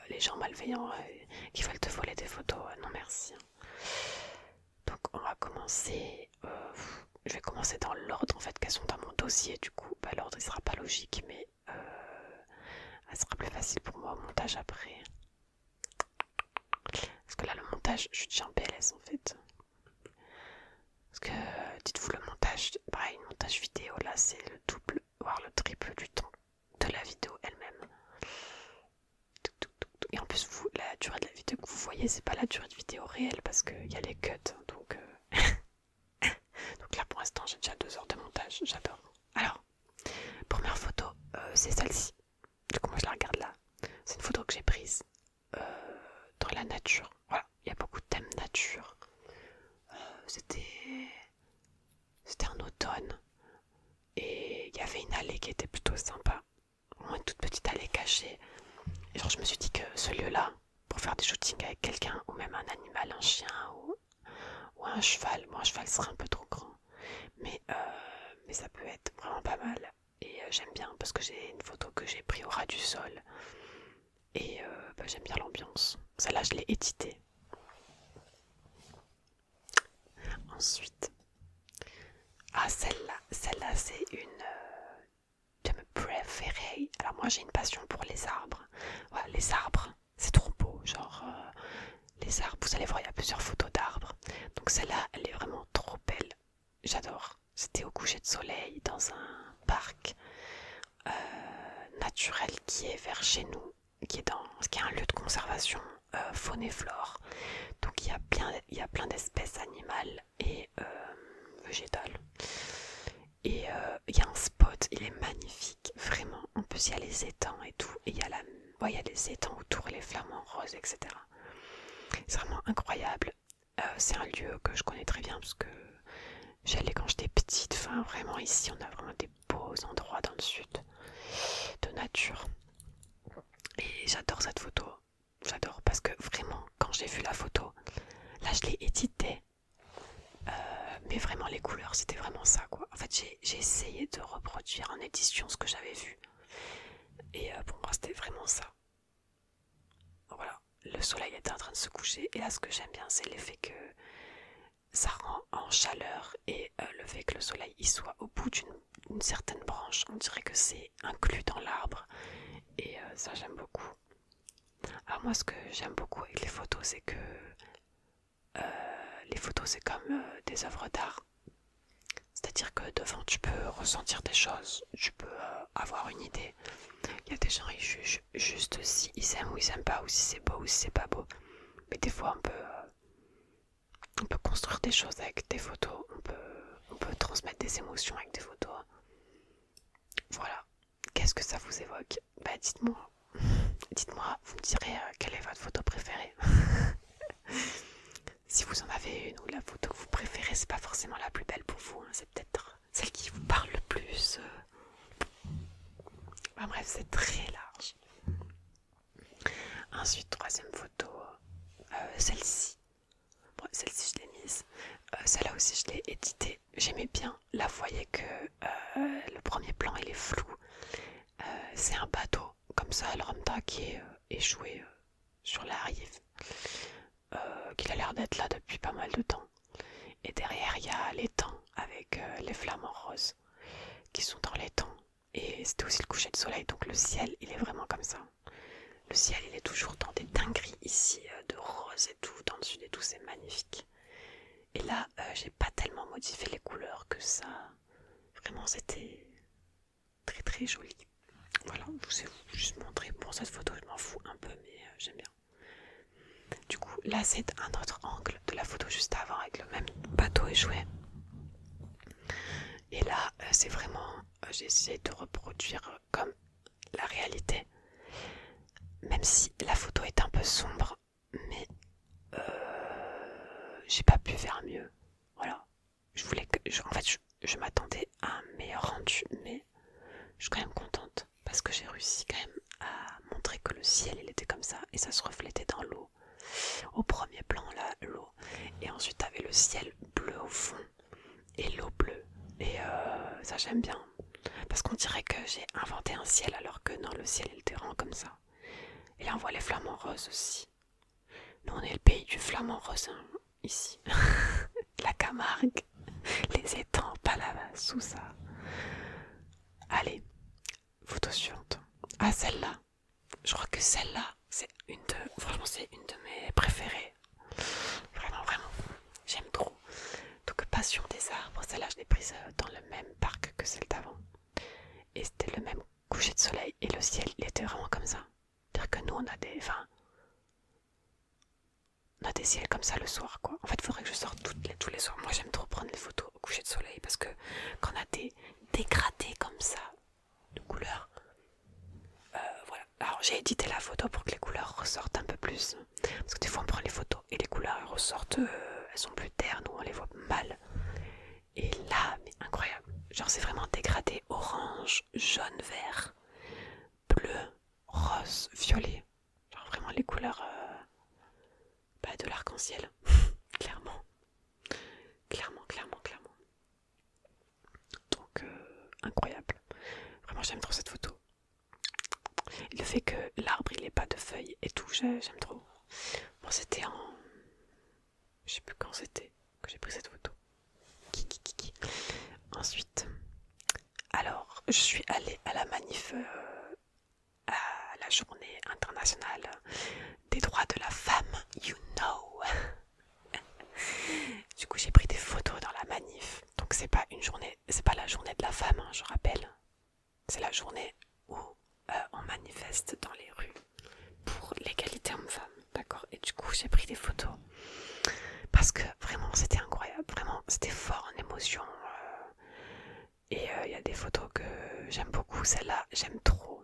les gens malveillants qui veulent te voler des photos, non merci. Donc on va commencer, je vais commencer dans l'ordre en fait qu'elles sont dans mon dossier, du coup l'ordre il sera pas logique mais elle sera plus facile pour moi au montage après. Parce que là le montage, je suis déjà en PLS en fait. Parce que dites-vous le montage, pareil, le montage vidéo là c'est le double, voire le triple du temps de la vidéo elle-même. Et en plus la durée de la vidéo que vous voyez c'est pas la durée de vidéo réelle parce qu'il y a les cuts. Donc là pour l'instant j'ai déjà 2 heures de montage, j'adore. Alors, première photo, c'est celle-ci. Du coup moi je la regarde là. C'est une photo que j'ai prise dans la nature. Voilà, il y a beaucoup de thèmes nature nature. C'était un automne et il y avait une allée qui était plutôt sympa, une toute petite allée cachée. Et genre je me suis dit que ce lieu-là, pour faire des shootings avec quelqu'un ou même un animal, un chien ou un cheval, bon un cheval serait un peu trop grand, mais ça peut être vraiment pas mal. Et j'aime bien parce que j'ai une photo que j'ai prise au ras du sol et j'aime bien l'ambiance. Celle-là je l'ai éditée. Ensuite, celle-là c'est une de mes préférées. Alors moi j'ai une passion pour les arbres. Voilà, les arbres, c'est trop beau. Genre les arbres, vous allez voir, il y a plusieurs photos d'arbres. Donc celle-là, elle est vraiment trop belle. J'adore. C'était au coucher de soleil dans un parc naturel qui est vers chez nous, qui est un lieu de conservation faune et flore. Donc il y a plein d'espèces animales et végétales. Et il y a un spot, il est magnifique, vraiment. En plus il y a les étangs et tout, et il y a les étangs autour, les flamants roses, etc. C'est vraiment incroyable. C'est un lieu que je connais très bien parce que j'allais quand j'étais petite. Enfin vraiment ici on a vraiment des beaux endroits dans le sud de nature. Et j'adore cette photo. J'adore parce que vraiment quand j'ai vu la photo, là je l'ai éditée. Mais vraiment les couleurs c'était vraiment ça quoi. En fait j'ai essayé de reproduire en édition ce que j'avais vu. Et pour moi c'était vraiment ça. Voilà, le soleil était en train de se coucher. Et là ce que j'aime bien c'est l'effet que ça rend en chaleur. Et le fait que le soleil il soit au bout d'une certaine branche. On dirait que c'est inclus dans l'arbre. Et ça j'aime beaucoup. Alors moi ce que j'aime beaucoup avec les photos c'est que les photos c'est comme des œuvres d'art. C'est-à-dire que devant tu peux ressentir des choses, tu peux avoir une idée. Il y a des gens ils jugent juste si ils aiment ou ils aiment pas, ou si c'est beau ou si c'est pas beau. Mais des fois on peut construire des choses avec des photos, on peut transmettre des émotions avec des photos. Voilà. Qu'est-ce que ça vous évoque? Bah dites-moi. Dites-moi, vous me direz quelle est votre photo préférée. Si vous en avez une ou la photo que vous préférez, c'est pas forcément la plus belle pour vous, hein. C'est peut-être celle qui vous parle le plus. Enfin, bref, c'est très large. Ensuite, troisième photo, celle-ci. Bon, celle-ci je l'ai mise. Celle-là aussi je l'ai éditée. J'aimais bien. Là vous voyez que le premier plan il est flou. C'est un bateau comme ça, le lambda qui est échoué sur la rive. Qu'il a l'air d'être là depuis pas mal de temps. Et derrière il y a l'étang avec les flamants roses qui sont dans l'étang. Et c'était aussi le coucher de soleil, donc le ciel il est vraiment comme ça. Le ciel il est toujours dans des dingueries ici, de rose et tout, dans le sud et tout, c'est magnifique. Et là j'ai pas tellement modifié les couleurs que ça. Vraiment c'était très très joli. Voilà, je vous ai juste montré. Bon, cette photo je m'en fous un peu, mais j'aime bien. Du coup là c'est un autre angle de la photo juste avant avec le même bateau échoué. Et là c'est vraiment, j'ai essayé de reproduire comme la réalité. Même si la photo est un peu sombre, mais j'ai pas pu faire mieux. Voilà. Je voulais que. En fait, je m'attendais à un meilleur rendu, mais je suis quand même contente parce que j'ai réussi quand même à montrer que le ciel il était comme ça et ça se reflétait dans l'eau. Au premier plan, là, l'eau. Et ensuite, t'avais le ciel bleu au fond et l'eau bleue. Et ça, j'aime bien. Parce qu'on dirait que j'ai inventé un ciel alors que non, le ciel il était rend comme ça. Et là, on voit les flamants roses aussi. Nous, on est le pays du flamant rose, hein, ici. La Camargue, les étangs, Palavas, tout ça. Allez, photo suivante. Ah, celle-là. Je crois que celle-là, franchement, c'est une de mes préférées. Vraiment, vraiment. J'aime trop. Donc, Passion des arbres. Celle-là, je l'ai prise dans le même parc que celle d'avant. Et c'était le même coucher de soleil. Et le ciel, il était vraiment comme ça. C'est-à-dire que nous, on a des ciels comme ça le soir, quoi. En fait, il faudrait que je sorte tous les soirs. Moi, j'aime trop prendre les photos au coucher de soleil parce que quand on a des dégradés comme ça de couleurs, Alors j'ai édité la photo pour que les couleurs ressortent un peu plus. Parce que des fois on prend les photos et les couleurs ressortent, elles sont plus ternes ou on les voit mal. Et là, mais incroyable, genre c'est vraiment dégradé orange, jaune, vert, bleu, rose, violet, genre vraiment les couleurs de l'arc-en-ciel, clairement, clairement. Donc incroyable, vraiment j'aime trop cette photo. Le fait que l'arbre il ait pas de feuilles et tout, j'aime trop. Bon, c'était en... Je sais plus quand c'était que j'ai pris cette photo. Kiki. Ensuite, alors, je suis allée à la manif, à la journée internationale des droits de la femme, you know. Du coup, j'ai pris des photos dans la manif. Donc, c'est pas une journée, c'est pas la journée de la femme, hein, je rappelle. C'est la journée où on manifeste dans les rues pour l'égalité homme-femme, d'accord. Et du coup, j'ai pris des photos parce que vraiment, c'était incroyable. Vraiment, c'était fort en émotion. Et il y a des photos que j'aime beaucoup. Celle-là, j'aime trop.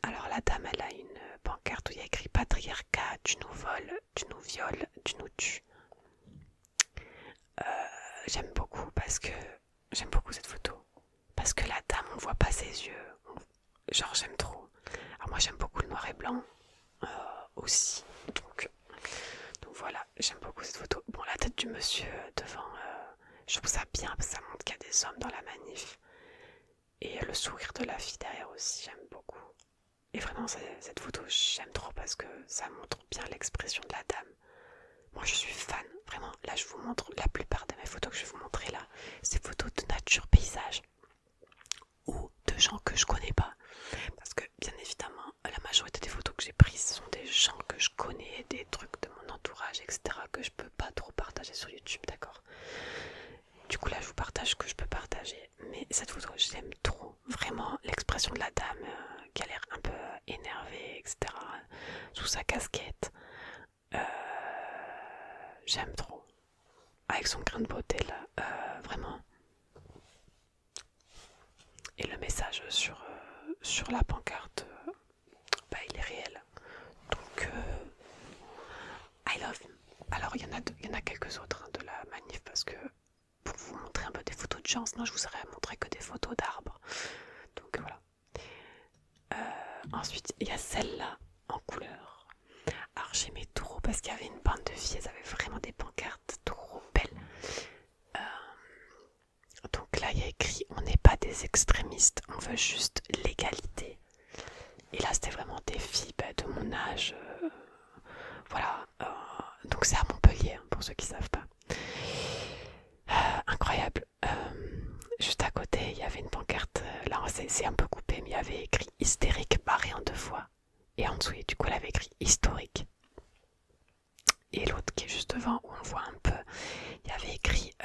Alors la dame, elle a une pancarte où il y a écrit patriarcat, tu nous voles, tu nous violes, tu nous tues. J'aime beaucoup parce que j'aime beaucoup cette photo. Parce que la dame, on voit pas ses yeux. Genre j'aime trop. Alors moi j'aime beaucoup le noir et blanc aussi. Donc voilà, j'aime beaucoup cette photo. Bon, la tête du monsieur devant, je trouve ça bien parce que ça montre qu'il y a des hommes dans la manif. Et le sourire de la fille derrière aussi, j'aime beaucoup. Et vraiment, cette photo, j'aime trop parce que ça montre bien l'expression de la dame. Moi, je suis fan. Vraiment, là, je vous montre la plupart de mes photos que je vais vous montrer là. C'est photos de nature, paysage ou de gens que je connais pas. Parce que, bien évidemment, la majorité des photos que j'ai prises sont des gens que je connais, des trucs de mon entourage, etc. que je peux pas trop partager sur YouTube, d'accord. Du coup, là, je vous partage ce que je peux partager. Mais cette photo, j'aime trop. Vraiment, l'expression de la dame qui a l'air un peu énervée, etc. Sous sa casquette. J'aime trop. Avec son grain de beauté, là. Vraiment. Et le message sur la pancarte, il est réel. Donc, I love him. Alors, il y en a quelques autres de la manif parce que pour vous montrer un peu des photos de gens, sinon je vous aurais montré que des photos d'arbres. Donc voilà. Ensuite, il y a celle-là en couleur. Alors j'aimais trop parce qu'il y avait une bande de filles, elles avaient vraiment des pancartes trop belles. Donc là, il y a écrit « On n'est pas des extrémistes, on veut juste l'égalité ». Et là, c'était vraiment des filles de mon âge. Voilà. Donc c'est à Montpellier, hein, pour ceux qui ne savent pas. Incroyable. Juste à côté, il y avait une pancarte. Là, c'est un peu coupé, mais il y avait écrit hystérique barré en 2 fois. Et en dessous, du coup, elle avait écrit historique. Et l'autre qui est juste devant, où on voit un peu, il y avait écrit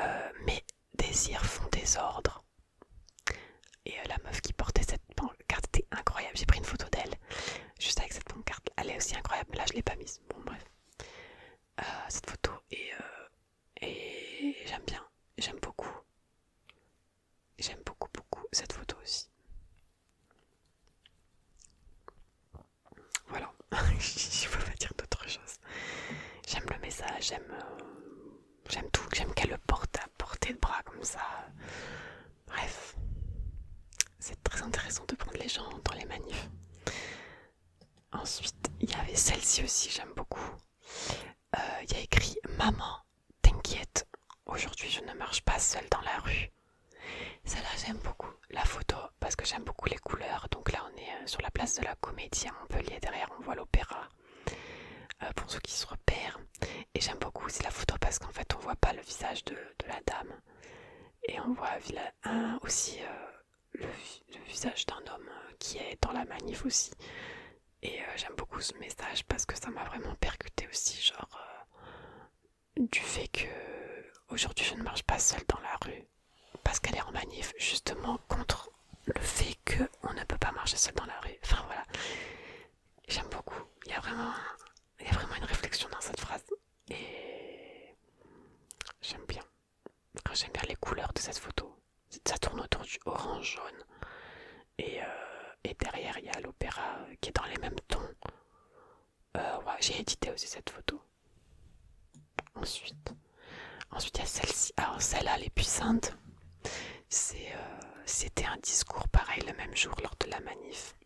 mes désirs font désordre. Et la meuf qui portait cette pancarte était incroyable. J'ai pris une photo d'elle, juste avec cette pancarte. Elle est aussi incroyable, mais là, je l'ai pas mise. Bon, bref. Cette photo, et j'aime bien. J'aime beaucoup. J'aime beaucoup cette photo aussi. Voilà. Je peux pas dire d'autre chose. J'aime le message, j'aime tout. J'aime qu'elle le porte à portée de bras comme ça. Bref. C'est très intéressant de prendre les gens dans les manifs. Ensuite, il y avait celle-ci aussi, j'aime beaucoup. Il y a écrit « Maman, t'inquiète, aujourd'hui je ne marche pas seule dans la rue ». Celle-là, j'aime beaucoup la photo parce que j'aime beaucoup les couleurs. Donc là, on est sur la place de la Comédie à Montpellier. Derrière, on voit l'opéra. Pour ceux qui se repèrent. Et j'aime beaucoup aussi la photo parce qu'en fait, on voit pas le visage de la dame. Et on voit aussi le visage d'un homme qui est dans la manif aussi. Et j'aime beaucoup ce message parce que ça m'a vraiment percuté aussi. Genre, du fait que aujourd'hui, je ne marche pas seule dans la rue. Parce qu'elle est en manif justement contre le fait qu'on ne peut pas marcher seul dans la rue. Enfin voilà, j'aime beaucoup. Il y a vraiment une réflexion dans cette phrase. Et j'aime bien. J'aime bien les couleurs de cette photo. Ça tourne autour du orange jaune. Et derrière, il y a l'opéra qui est dans les mêmes tons. Ouais, j'ai édité aussi cette photo. Ensuite, il y a celle-ci. Alors celle-là, elle est puissante. C'était un discours pareil le même jour lors de la manif.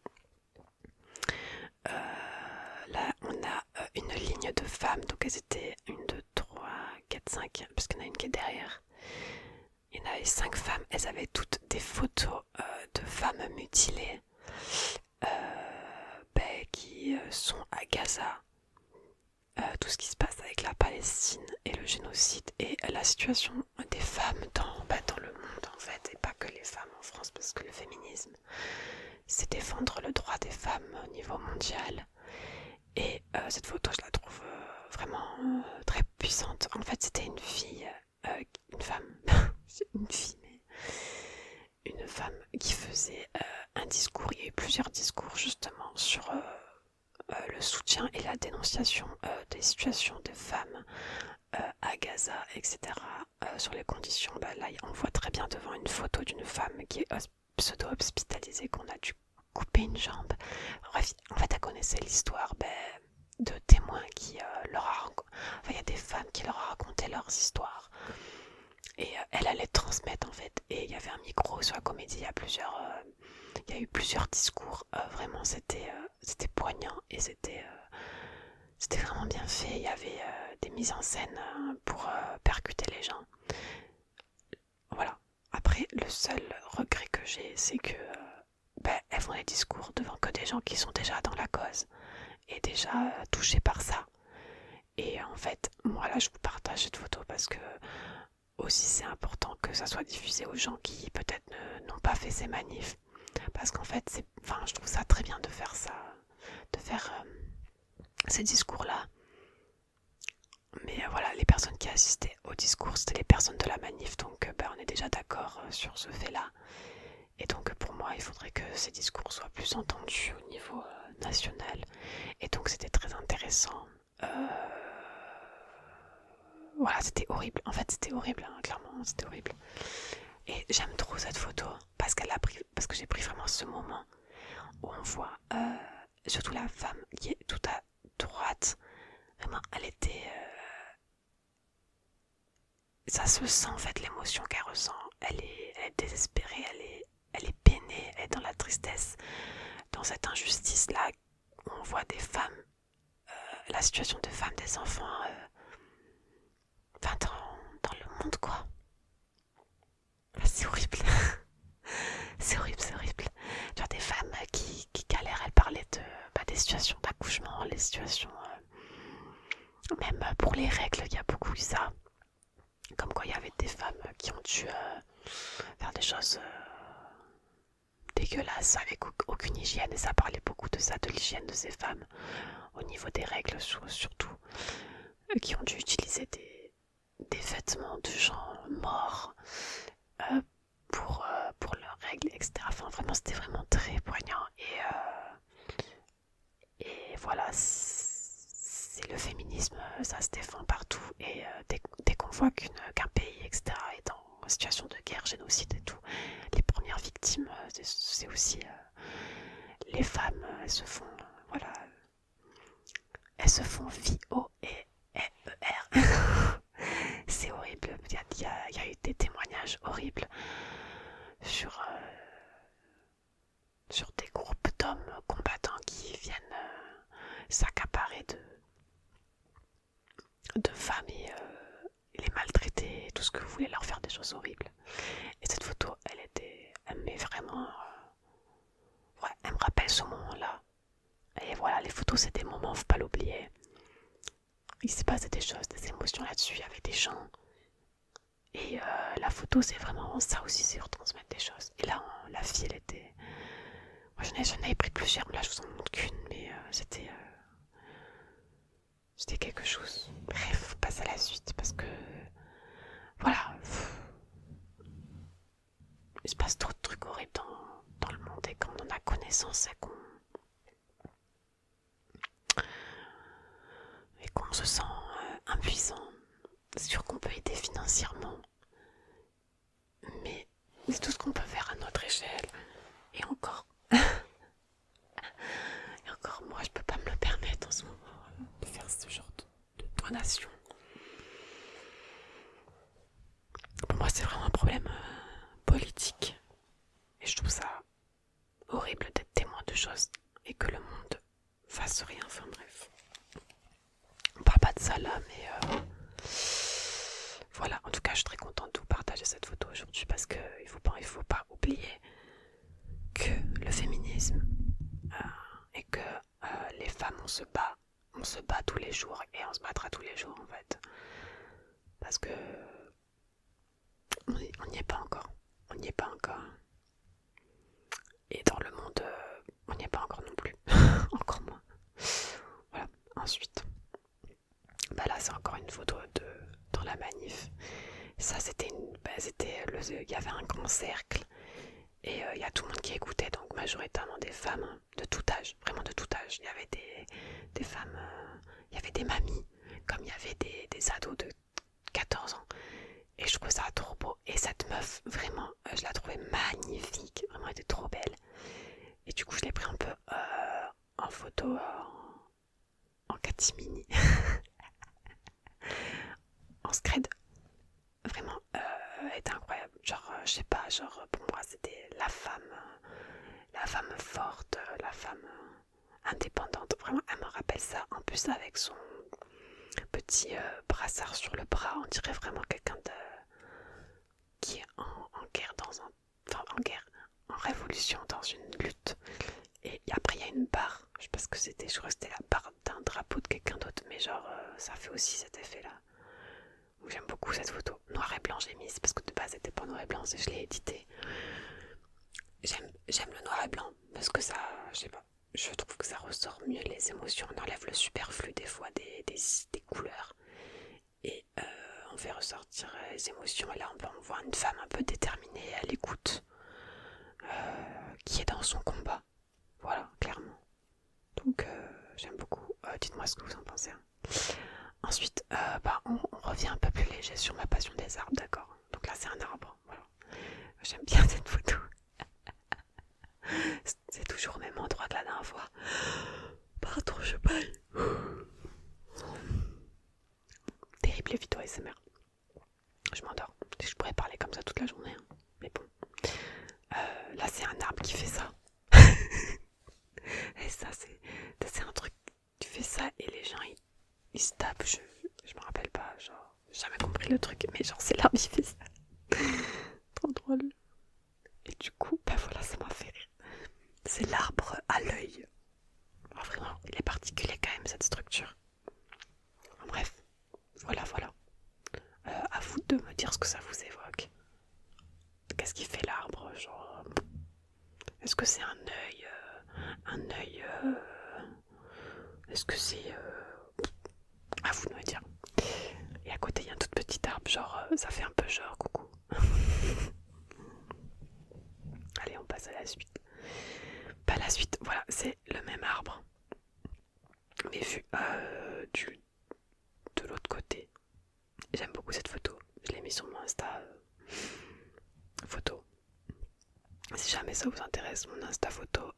Là, on a une ligne de femmes. Donc elles étaient 1, 2, 3, 4, 5. Parce qu'il y en a une qui est derrière. Il y en avait 5 femmes. Elles avaient toutes des photos de femmes mutilées qui sont à Gaza. Tout ce qui se passe avec la Palestine et le génocide et la situation des femmes dans le monde en fait, et pas que les femmes en France, parce que le féminisme c'est défendre le droit des femmes au niveau mondial. Et cette photo je la trouve vraiment très puissante. En fait c'était une fille, une femme, une fille, mais une femme qui faisait un discours. Il y a eu plusieurs discours justement sur le soutien et la dénonciation des situations des femmes à Gaza, etc. Sur les conditions. Là, on voit très bien devant une photo d'une femme qui est pseudo-hospitalisée, qu'on a dû couper une jambe. Bref, en fait, elle connaissait l'histoire de témoins qui il y a des femmes qui leur ont raconté leurs histoires. Et elle allait transmettre en fait. Et il y avait un micro sur la comédie, il y a eu plusieurs discours. Vraiment, c'était poignant et c'était vraiment bien fait. Il y avait des mises en scène pour percuter les gens. Voilà. Après, le seul regret que j'ai, c'est que elles font des discours devant que des gens qui sont déjà dans la cause et déjà touchés par ça. Et en fait, moi là, je vous partage cette photo parce que aussi c'est important que ça soit diffusé aux gens qui peut-être n'ont pas fait ces manifs. Parce qu'en fait, je trouve ça très bien de faire ça, de faire ces discours-là. Mais voilà, les personnes qui assistaient au discours, c'était les personnes de la manif, donc on est déjà d'accord sur ce fait-là. Et donc pour moi, il faudrait que ces discours soient plus entendus au niveau national. Et donc c'était très intéressant. Voilà, c'était horrible. En fait, c'était horrible, hein, clairement, c'était horrible. Et j'aime trop cette photo parce que j'ai pris vraiment ce moment où on voit surtout la femme qui est tout à droite. Vraiment, elle était... ça se sent en fait l'émotion qu'elle ressent. Elle est désespérée, elle est peinée, elle est dans la tristesse. Dans cette injustice-là, on voit des femmes, la situation des femmes, des enfants, dans le monde quoi. C'est horrible. C'est horrible, c'est horrible. Genre des femmes qui galèrent, elles parlaient des situations d'accouchement, les situations... même pour les règles, il y a beaucoup eu ça. Comme quoi il y avait des femmes qui ont dû faire des choses dégueulasses avec aucune hygiène. Et ça parlait beaucoup de ça, de l'hygiène de ces femmes. Au niveau des règles surtout. Qui ont dû utiliser des vêtements de gens morts pour leurs règles, etc. Enfin vraiment c'était vraiment très poignant. Et voilà, c'est le féminisme, ça se défend partout. Et dès qu'on voit qu'un pays, etc. est en situation de guerre, génocide et tout, les premières victimes, c'est aussi les femmes. Elles se font, voilà, elles se font V-O-E-R. C'est horrible. Il y a eu des témoignages horribles sur des groupes d'hommes combattants qui viennent s'accaparer de femmes et les maltraiter, tout ce que vous voulez, leur faire des choses horribles. Et cette photo, elle met vraiment... ouais, elle me rappelle ce moment-là. Et voilà, les photos, c'est des moments, faut pas l'oublier. Il s'est passé des choses, des émotions là-dessus, il y avait des gens. Et la photo, c'est vraiment ça aussi, c'est retransmettre des choses. Et là, la fille, elle était... Moi, j'en avais pris plusieurs, mais là, je vous en montre qu'une, mais c'était quelque chose. Bref, on passe à la suite, parce que... Voilà. Il se passe trop de trucs horribles dans le monde, et quand on en a connaissance, et qu'on se sent impuissant, c'est sûr qu'on peut aider financièrement. Mais c'est tout ce qu'on peut faire à notre échelle. Et encore... Et encore, moi, je peux pas me le permettre en ce moment de faire ce genre de donation. problème politique. Et je trouve ça horrible d'être témoin de choses et que le monde fasse rien. Enfin bref. On parle pas de ça là, mais voilà. En tout cas, je suis très contente de vous partager cette photo aujourd'hui parce que il faut pas oublier que le féminisme et que les femmes on se bat tous les jours et on se battra tous les jours en fait. Parce que on n'y est pas encore. On n'y est pas encore. Et dans le monde, on n'y est pas encore non plus. Encore moins. Voilà. Ensuite, bah là c'est encore une photo dans la manif. Ça c'était il y avait un grand cercle et il y a tout le monde qui écoutait, donc majoritairement des femmes de tout âge, vraiment de tout âge. Il y avait des femmes, il y avait des mamies, comme il y avait des ados de 14 ans. Et je trouve ça trop beau. Et cette meuf, vraiment, je la trouvais magnifique. Vraiment, elle était trop belle. Et du coup, je l'ai pris un peu en photo en catimini. En scred. Vraiment, elle était incroyable. Genre, je sais pas, genre, pour moi, c'était la femme forte, la femme indépendante. Vraiment, elle me rappelle ça. En plus, avec son petit brassard sur le bras, on dirait vraiment quelqu'un qui est en guerre en révolution, dans une lutte. Et après il y a une barre, je sais pas ce que c'était, je crois que c'était la barre d'un drapeau de quelqu'un d'autre, mais genre ça fait aussi cet effet là. J'aime beaucoup cette photo, noir et blanc j'ai mise, parce que de base c'était pas noir et blanc, je l'ai édité. J'aime le noir et blanc, parce que ça, je sais pas, je trouve que ça ressort mieux les émotions, on enlève le superflu des fois des couleurs. Et on fait ressortir les émotions. Et là, on voit une femme un peu déterminée à l'écoute, qui est dans son combat. Voilà, clairement. Donc, j'aime beaucoup. Dites-moi ce que vous en pensez. Hein. Ensuite, on revient un peu plus léger sur ma passion des arbres, d'accord. Donc là, c'est un arbre. Voilà. J'aime bien cette photo. C'est toujours au même endroit que la dernière fois. Pardon, je baille. Terrible les vidéos ASMR. Je m'endors. Je pourrais parler comme ça toute la journée. Hein. Mais bon. Là, c'est un arbre qui fait ça. Et ça, c'est un truc. Tu fais ça et les gens, ils se tapent. Je me rappelle pas. Genre, j'ai jamais compris le truc. Mais genre, c'est l'arbre qui fait ça. Trop drôle. Et du coup, bah voilà, ça m'a fait rire. C'est l'arbre à l'œil. Vraiment, il est particulier quand même, cette structure. En bref. Voilà. À vous de me dire ce que ça vous évoque. Qu'est-ce qui fait l'arbre, genre, est-ce que c'est un œil, est-ce que c'est à vous de me dire. Et à côté il y a un tout petit arbre, genre ça fait un peu genre coucou. Allez, on passe à la suite. Pas la suite, voilà, c'est le même arbre, mais vu de l'autre côté. J'aime beaucoup cette photo, je l'ai mis sur mon Insta photo. Si jamais ça vous intéresse, mon Insta photo,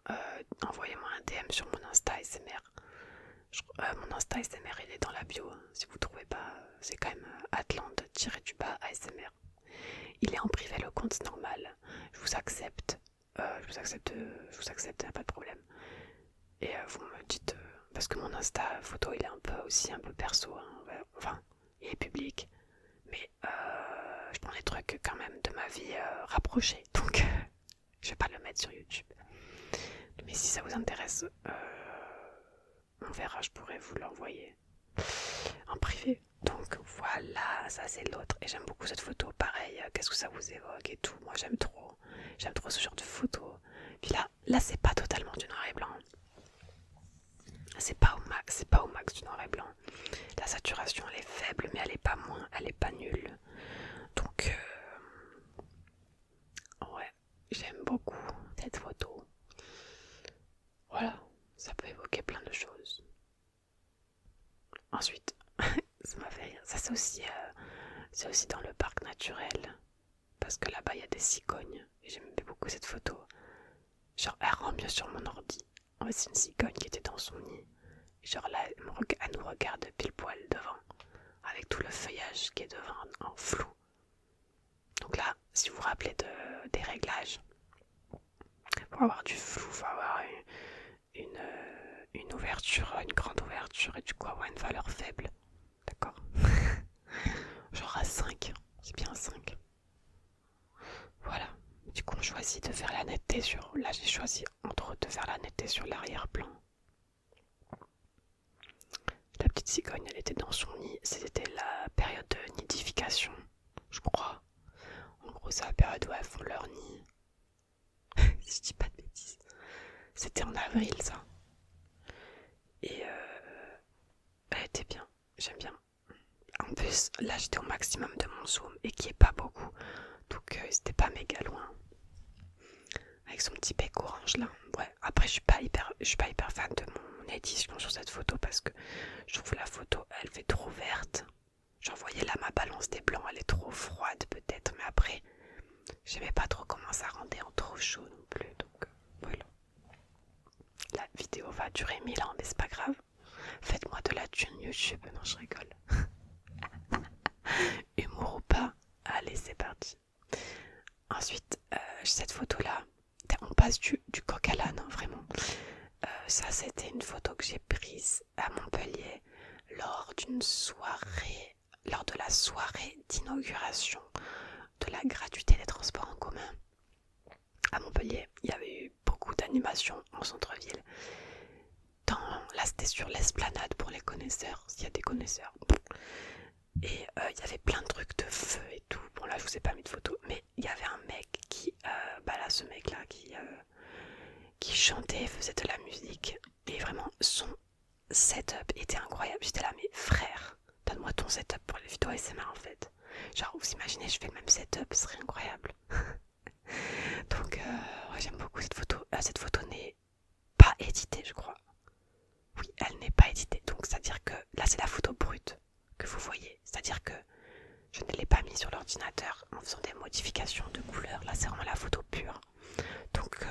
envoyez-moi un DM sur mon Insta ASMR. Mon Insta ASMR, il est dans la bio. Hein. Si vous trouvez pas, c'est quand même Atlante-ASMR. Il est en privé, le compte, c'est normal. Je vous accepte. Je vous accepte, pas de problème. Et vous me dites, parce que mon Insta photo, il est un peu perso. Hein. Enfin, il est public. Mais je prends des trucs quand même de ma vie rapprochée. Donc, je vais pas le mettre sur YouTube. Mais si ça vous intéresse, on verra, je pourrais vous l'envoyer en privé. Donc voilà, ça c'est l'autre. Et j'aime beaucoup cette photo. Pareil, qu'est-ce que ça vous évoque et tout. Moi j'aime trop ce genre de photo. Puis là c'est pas totalement du noir et blanc. C'est pas au max du noir et blanc. La saturation elle est faible, mais elle est pas nulle. Donc ouais, j'aime beaucoup cette photo. Voilà, ça peut évoquer plein de choses. Ensuite, ça m'a fait rire. Ça c'est aussi dans le parc naturel. Parce que là-bas il y a des cigognes. Et j'aime beaucoup cette photo. Genre elle rend mieux sur mon ordi. En fait c'est une cigogne qui était dans son nid. Et genre là elle nous regarde pile poil devant. Avec tout le feuillage qui est devant en flou. Donc là si vous vous rappelez des réglages. Pour avoir du flou, il faut avoir une ouverture, une grande ouverture et du coup avoir une valeur faible. D'accord. Genre à 5, c'est bien 5. Voilà. Du coup on choisit de faire la netteté sur... Là j'ai choisi entre autres de faire la netteté sur l'arrière-plan. La petite cigogne elle était dans son nid. C'était la période de nidification, je crois. En gros c'est la période où elles font leur nid. Si je dis pas de bêtises. C'était en avril ça. Et elle était bien. J'aime bien. En plus, là j'étais au maximum de mon zoom et qui est pas beaucoup. Donc c'était pas méga loin. Avec son petit bec orange là. Ouais, après je suis pas hyper fan de mon édition sur cette photo parce que je trouve la photo elle fait trop verte. Genre vous voyez là ma balance des blancs elle est trop froide peut-être. Mais après j'aimais pas trop comment ça rendait en trop chaud non plus. Donc voilà. La vidéo va durer 1000 ans mais c'est pas grave. Faites-moi de la thune YouTube. Non je rigole. Humour ou pas, allez c'est parti. Ensuite, cette photo là, on passe du coq à l'âne, hein, vraiment. Ça c'était une photo que j'ai prise à Montpellier lors de la soirée d'inauguration de la gratuité des transports en commun. À Montpellier, il y avait eu beaucoup d'animations en centre-ville. Là c'était sur l'esplanade pour les connaisseurs, s'il y a des connaisseurs. Et il y avait plein de trucs de feu et tout. Bon là je vous ai pas mis de photos, mais il y avait un mec qui, ce mec là qui chantait, faisait de la musique. Et vraiment son setup était incroyable. J'étais là mais frère, donne-moi ton setup pour les vidéos ASMR en fait. Genre vous imaginez je fais le même setup, ce serait incroyable. Donc ouais, j'aime beaucoup cette photo. Cette photo n'est pas éditée je crois. Oui elle n'est pas éditée. Donc c'est à dire que là c'est la photo brute que vous voyez. C'est-à-dire que je ne l'ai pas mis sur l'ordinateur en faisant des modifications de couleurs. Là, c'est vraiment la photo pure. Donc,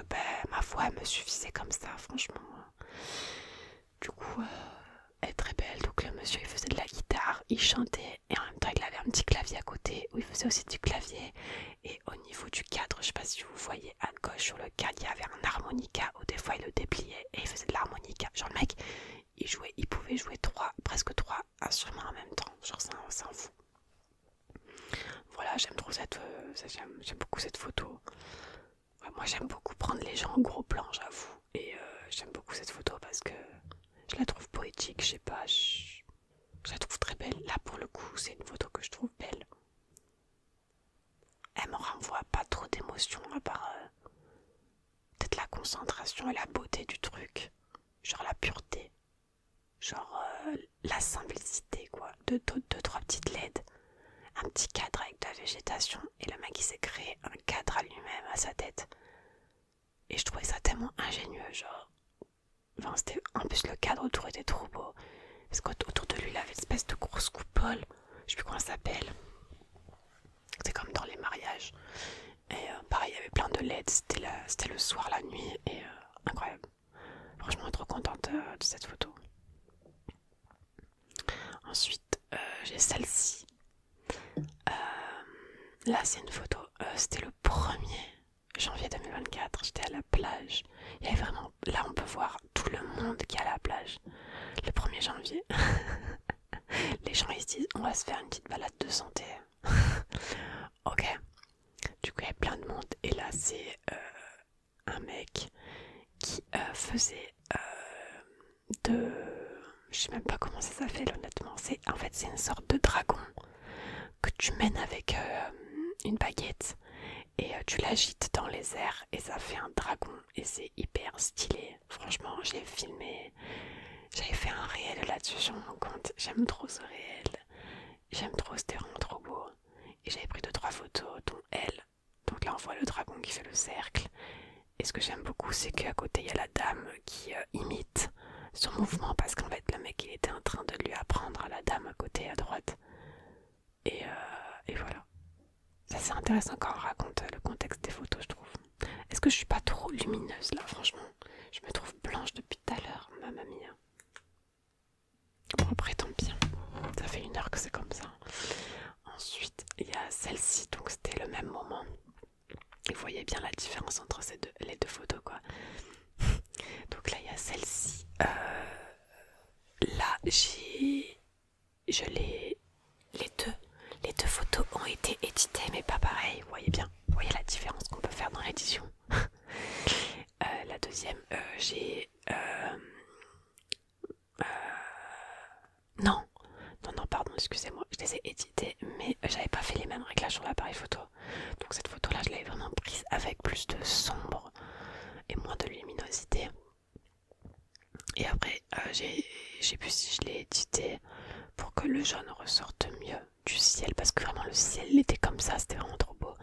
ma foi, elle me suffisait comme ça, franchement. Du coup, elle est très belle. Donc, le monsieur, il faisait de la guitare, il chantait et en même temps, il avait un petit clavier à côté où il faisait aussi du clavier. Et au niveau du cadre, je ne sais pas si vous voyez à gauche sur le cadre, il y avait un harmonica où des fois, il le dépliait et il faisait de l'harmonica. Genre, le mec, il pouvait jouer presque trois instruments en même temps. Genre, c'est un fou. Voilà, j'aime trop j'aime beaucoup cette photo. Ouais, moi j'aime beaucoup prendre les gens en gros plan, j'avoue. Et j'aime beaucoup cette photo parce que je la trouve poétique, je sais pas, je la trouve très belle. Là pour le coup, c'est une photo que je trouve belle. Elle me renvoie pas trop d'émotions à part peut-être la concentration et la beauté du truc. Genre la pureté. Genre la simplicité quoi. Deux, trois petites LED. Un petit cadre avec de la végétation et le mec il s'est créé un cadre à lui-même à sa tête et je trouvais ça tellement ingénieux genre enfin, en plus le cadre autour était trop beau parce qu'autour de lui il avait une espèce de grosse coupole, je sais plus comment ça s'appelle, c'est comme dans les mariages et pareil il y avait plein de LED, c'était le soir, la nuit et incroyable, franchement trop contente de cette photo. Ensuite j'ai celle-ci. Là c'est une photo, c'était le 1er janvier 2024, j'étais à la plage. Il y avait vraiment, là on peut voir tout le monde qui est à la plage. Le 1er janvier, les gens ils se disent on va se faire une petite balade de santé. Ok, du coup il y a plein de monde et là c'est un mec qui faisait je sais même pas comment ça s'appelle honnêtement. En fait c'est une sorte de dragon que tu mènes avec une baguette et tu l'agites dans les airs et ça fait un dragon et c'est hyper stylé. Franchement j'ai filmé, j'avais fait un réel là-dessus sur mon compte, j'aime trop ce réel, j'aime trop, c'était vraiment trop beau. Et j'avais pris 2-3 photos dont elle, donc là on voit le dragon qui fait le cercle. Et ce que j'aime beaucoup c'est qu'à côté il y a la dame qui imite son mouvement parce qu'en fait le mec il était en train de lui apprendre à la dame à côté à droite. Et voilà. Ça c'est intéressant quand on raconte le contexte des photos je trouve. Est-ce que je suis pas trop lumineuse là franchement? Je me trouve blanche depuis tout à l'heure, mamma mia. Bon après tant pis, ça fait 1 heure que c'est comme ça. Ensuite il y a a celle-ci, donc c'était le même moment. Et vous voyez bien la différence entre les deux photos quoi. Donc là il y a celle-ci. Là les deux photos ont été éditées mais pas pareil. Vous voyez bien, vous voyez la différence qu'on peut faire dans l'édition. La deuxième, non, non, pardon, excusez-moi, je les ai éditées, mais j'avais pas fait les mêmes réglages sur l'appareil photo. Donc cette photo-là, je l'avais vraiment prise avec plus de sombre et moins de luminosité. Et après, j'ai vu si je l'ai édité pour que le jaune ressorte mieux du ciel, parce que vraiment le ciel il était comme ça, c'était vraiment trop beau.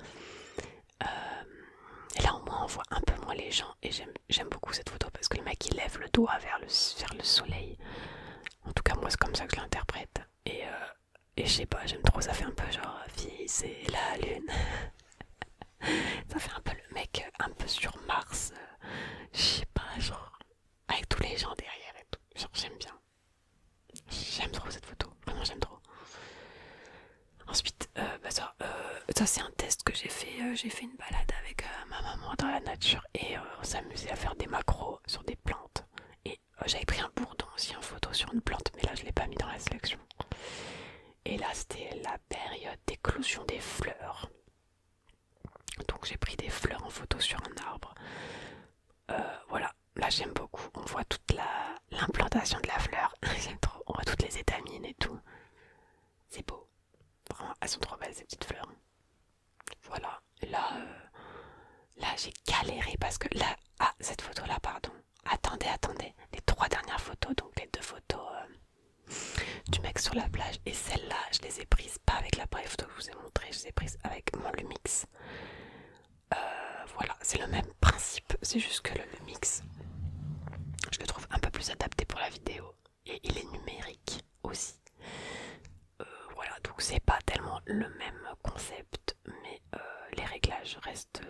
Et là au moins on voit un peu moins les gens et j'aime beaucoup cette photo parce que le mec il lève le doigt vers le soleil. En tout cas moi c'est comme ça que je l'interprète. Et je sais pas, j'aime trop, ça fait un peu genre fille c'est la lune. Ça fait un peu le mec un peu sur Mars. Je sais pas, genre avec tous les gens derrière et tout. Genre j'aime bien. J'aime trop cette photo, vraiment j'aime trop. Ensuite, ça c'est un test que j'ai fait. J'ai fait une balade avec ma maman dans la nature et on s'amusait à faire des macros sur des plantes. Et j'avais pris un bourdon aussi en photo sur une plante, mais là je l'ai pas mis dans la sélection. Et là c'était la période d'éclosion des fleurs. Donc j'ai pris des fleurs en photo sur un arbre. Voilà, là j'aime beaucoup. On voit toute l'implantation de la fleur. J'aime trop. On voit toutes les étamines et tout. C'est beau. Vraiment, elles sont trop belles ces petites fleurs. Voilà. Et là j'ai galéré parce que là, ah cette photo là, pardon. Attendez. Les trois dernières photos, donc les deux photos du mec sur la plage et celle-là, je les ai prises pas avec l'appareil photo que je vous ai montré, je les ai prises avec mon Lumix. Voilà, c'est le même principe, c'est juste que le Lumix, je le trouve un peu plus adapté pour la vidéo et il est numérique aussi. Voilà, donc c'est pas tellement le même concept, mais les réglages restent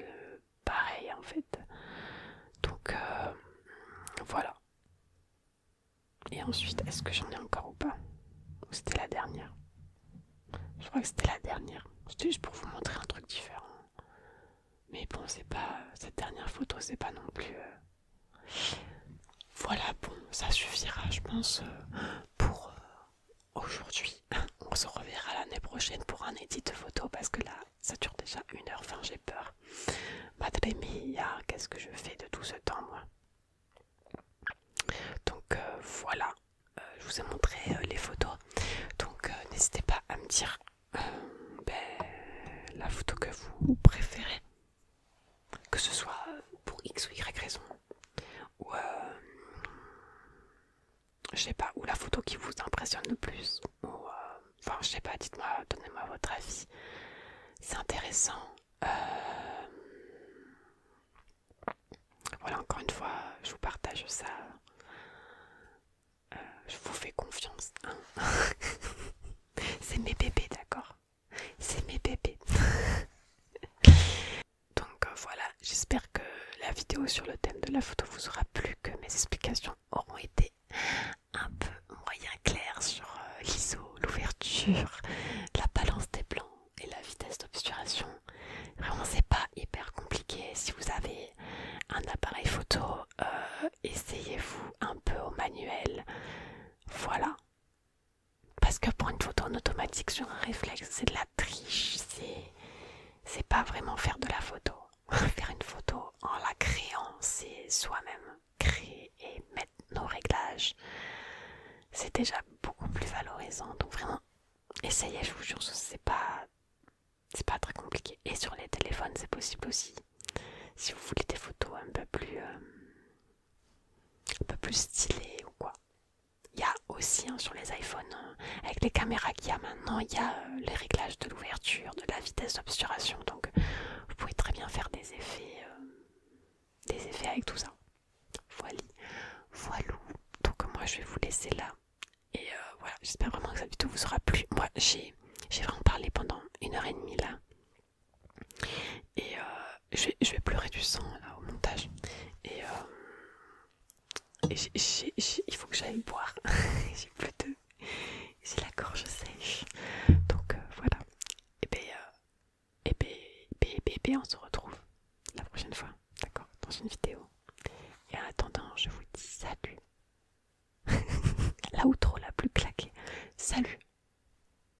pareils en fait. Donc voilà. Et ensuite, est-ce que j'en ai encore ou pas? Ou c'était la dernière? Je crois que c'était la dernière. C'était juste pour vous montrer un truc différent. Mais bon, c'est pas. Cette dernière photo, c'est pas non plus. Voilà, bon, ça suffira, je pense, pour aujourd'hui. On se reverra l'année prochaine pour un edit de photo parce que là, ça dure déjà 1h20, j'ai peur. Madre mia, qu'est-ce que je fais de tout ce temps, moi? Donc voilà, je vous ai montré les photos. Donc n'hésitez pas à me dire la photo que vous préférez. Que ce soit pour X ou Y raison. Ou je sais pas, ou la photo qui vous impressionne le plus. Ou enfin je sais pas, dites-moi, donnez-moi votre avis. C'est intéressant. Voilà, encore une fois, je vous partage ça. Je vous fais confiance. Hein. C'est mes bébés, d'accord? C'est mes bébés. Donc voilà, j'espère que la vidéo sur le thème de la photo vous aura plu, que mes explications auront été un peu moyen claires sur l'ISO, l'ouverture, la balance des blancs et la vitesse d'obturation. Vraiment, c'est pas hyper compliqué. Si vous avez un appareil photo, essayez-vous un peu au manuel. Voilà. Parce que pour une photo en automatique sur un réflexe, c'est de la triche. C'est pas vraiment faire de la photo. Faire une photo en la créant, c'est soi-même créer et mettre nos réglages. C'est déjà beaucoup plus valorisant. Donc vraiment, essayez, je vous jure, c'est pas très compliqué. Et sur les téléphones, c'est possible aussi. Si vous voulez des photos un peu plus stylées ou quoi. Il y a aussi sur les iPhones, avec les caméras qu'il y a maintenant, il y a les réglages de l'ouverture, de la vitesse d'obturation. Donc vous pouvez très bien faire des effets avec tout ça. Voilou. Donc moi je vais vous laisser là. Et voilà, j'espère vraiment que cette vidéo vous aura plu. Moi j'ai vraiment parlé pendant 1h30 là. Et je vais pleurer du sang là au montage. Et il faut que j'aille boire. J'ai plus de... J'ai la gorge sèche. Donc voilà. Et bien bébés, on se retrouve la prochaine fois, d'accord, dans une vidéo. Et en attendant, je vous dis salut. L'outro la plus claquée. Salut.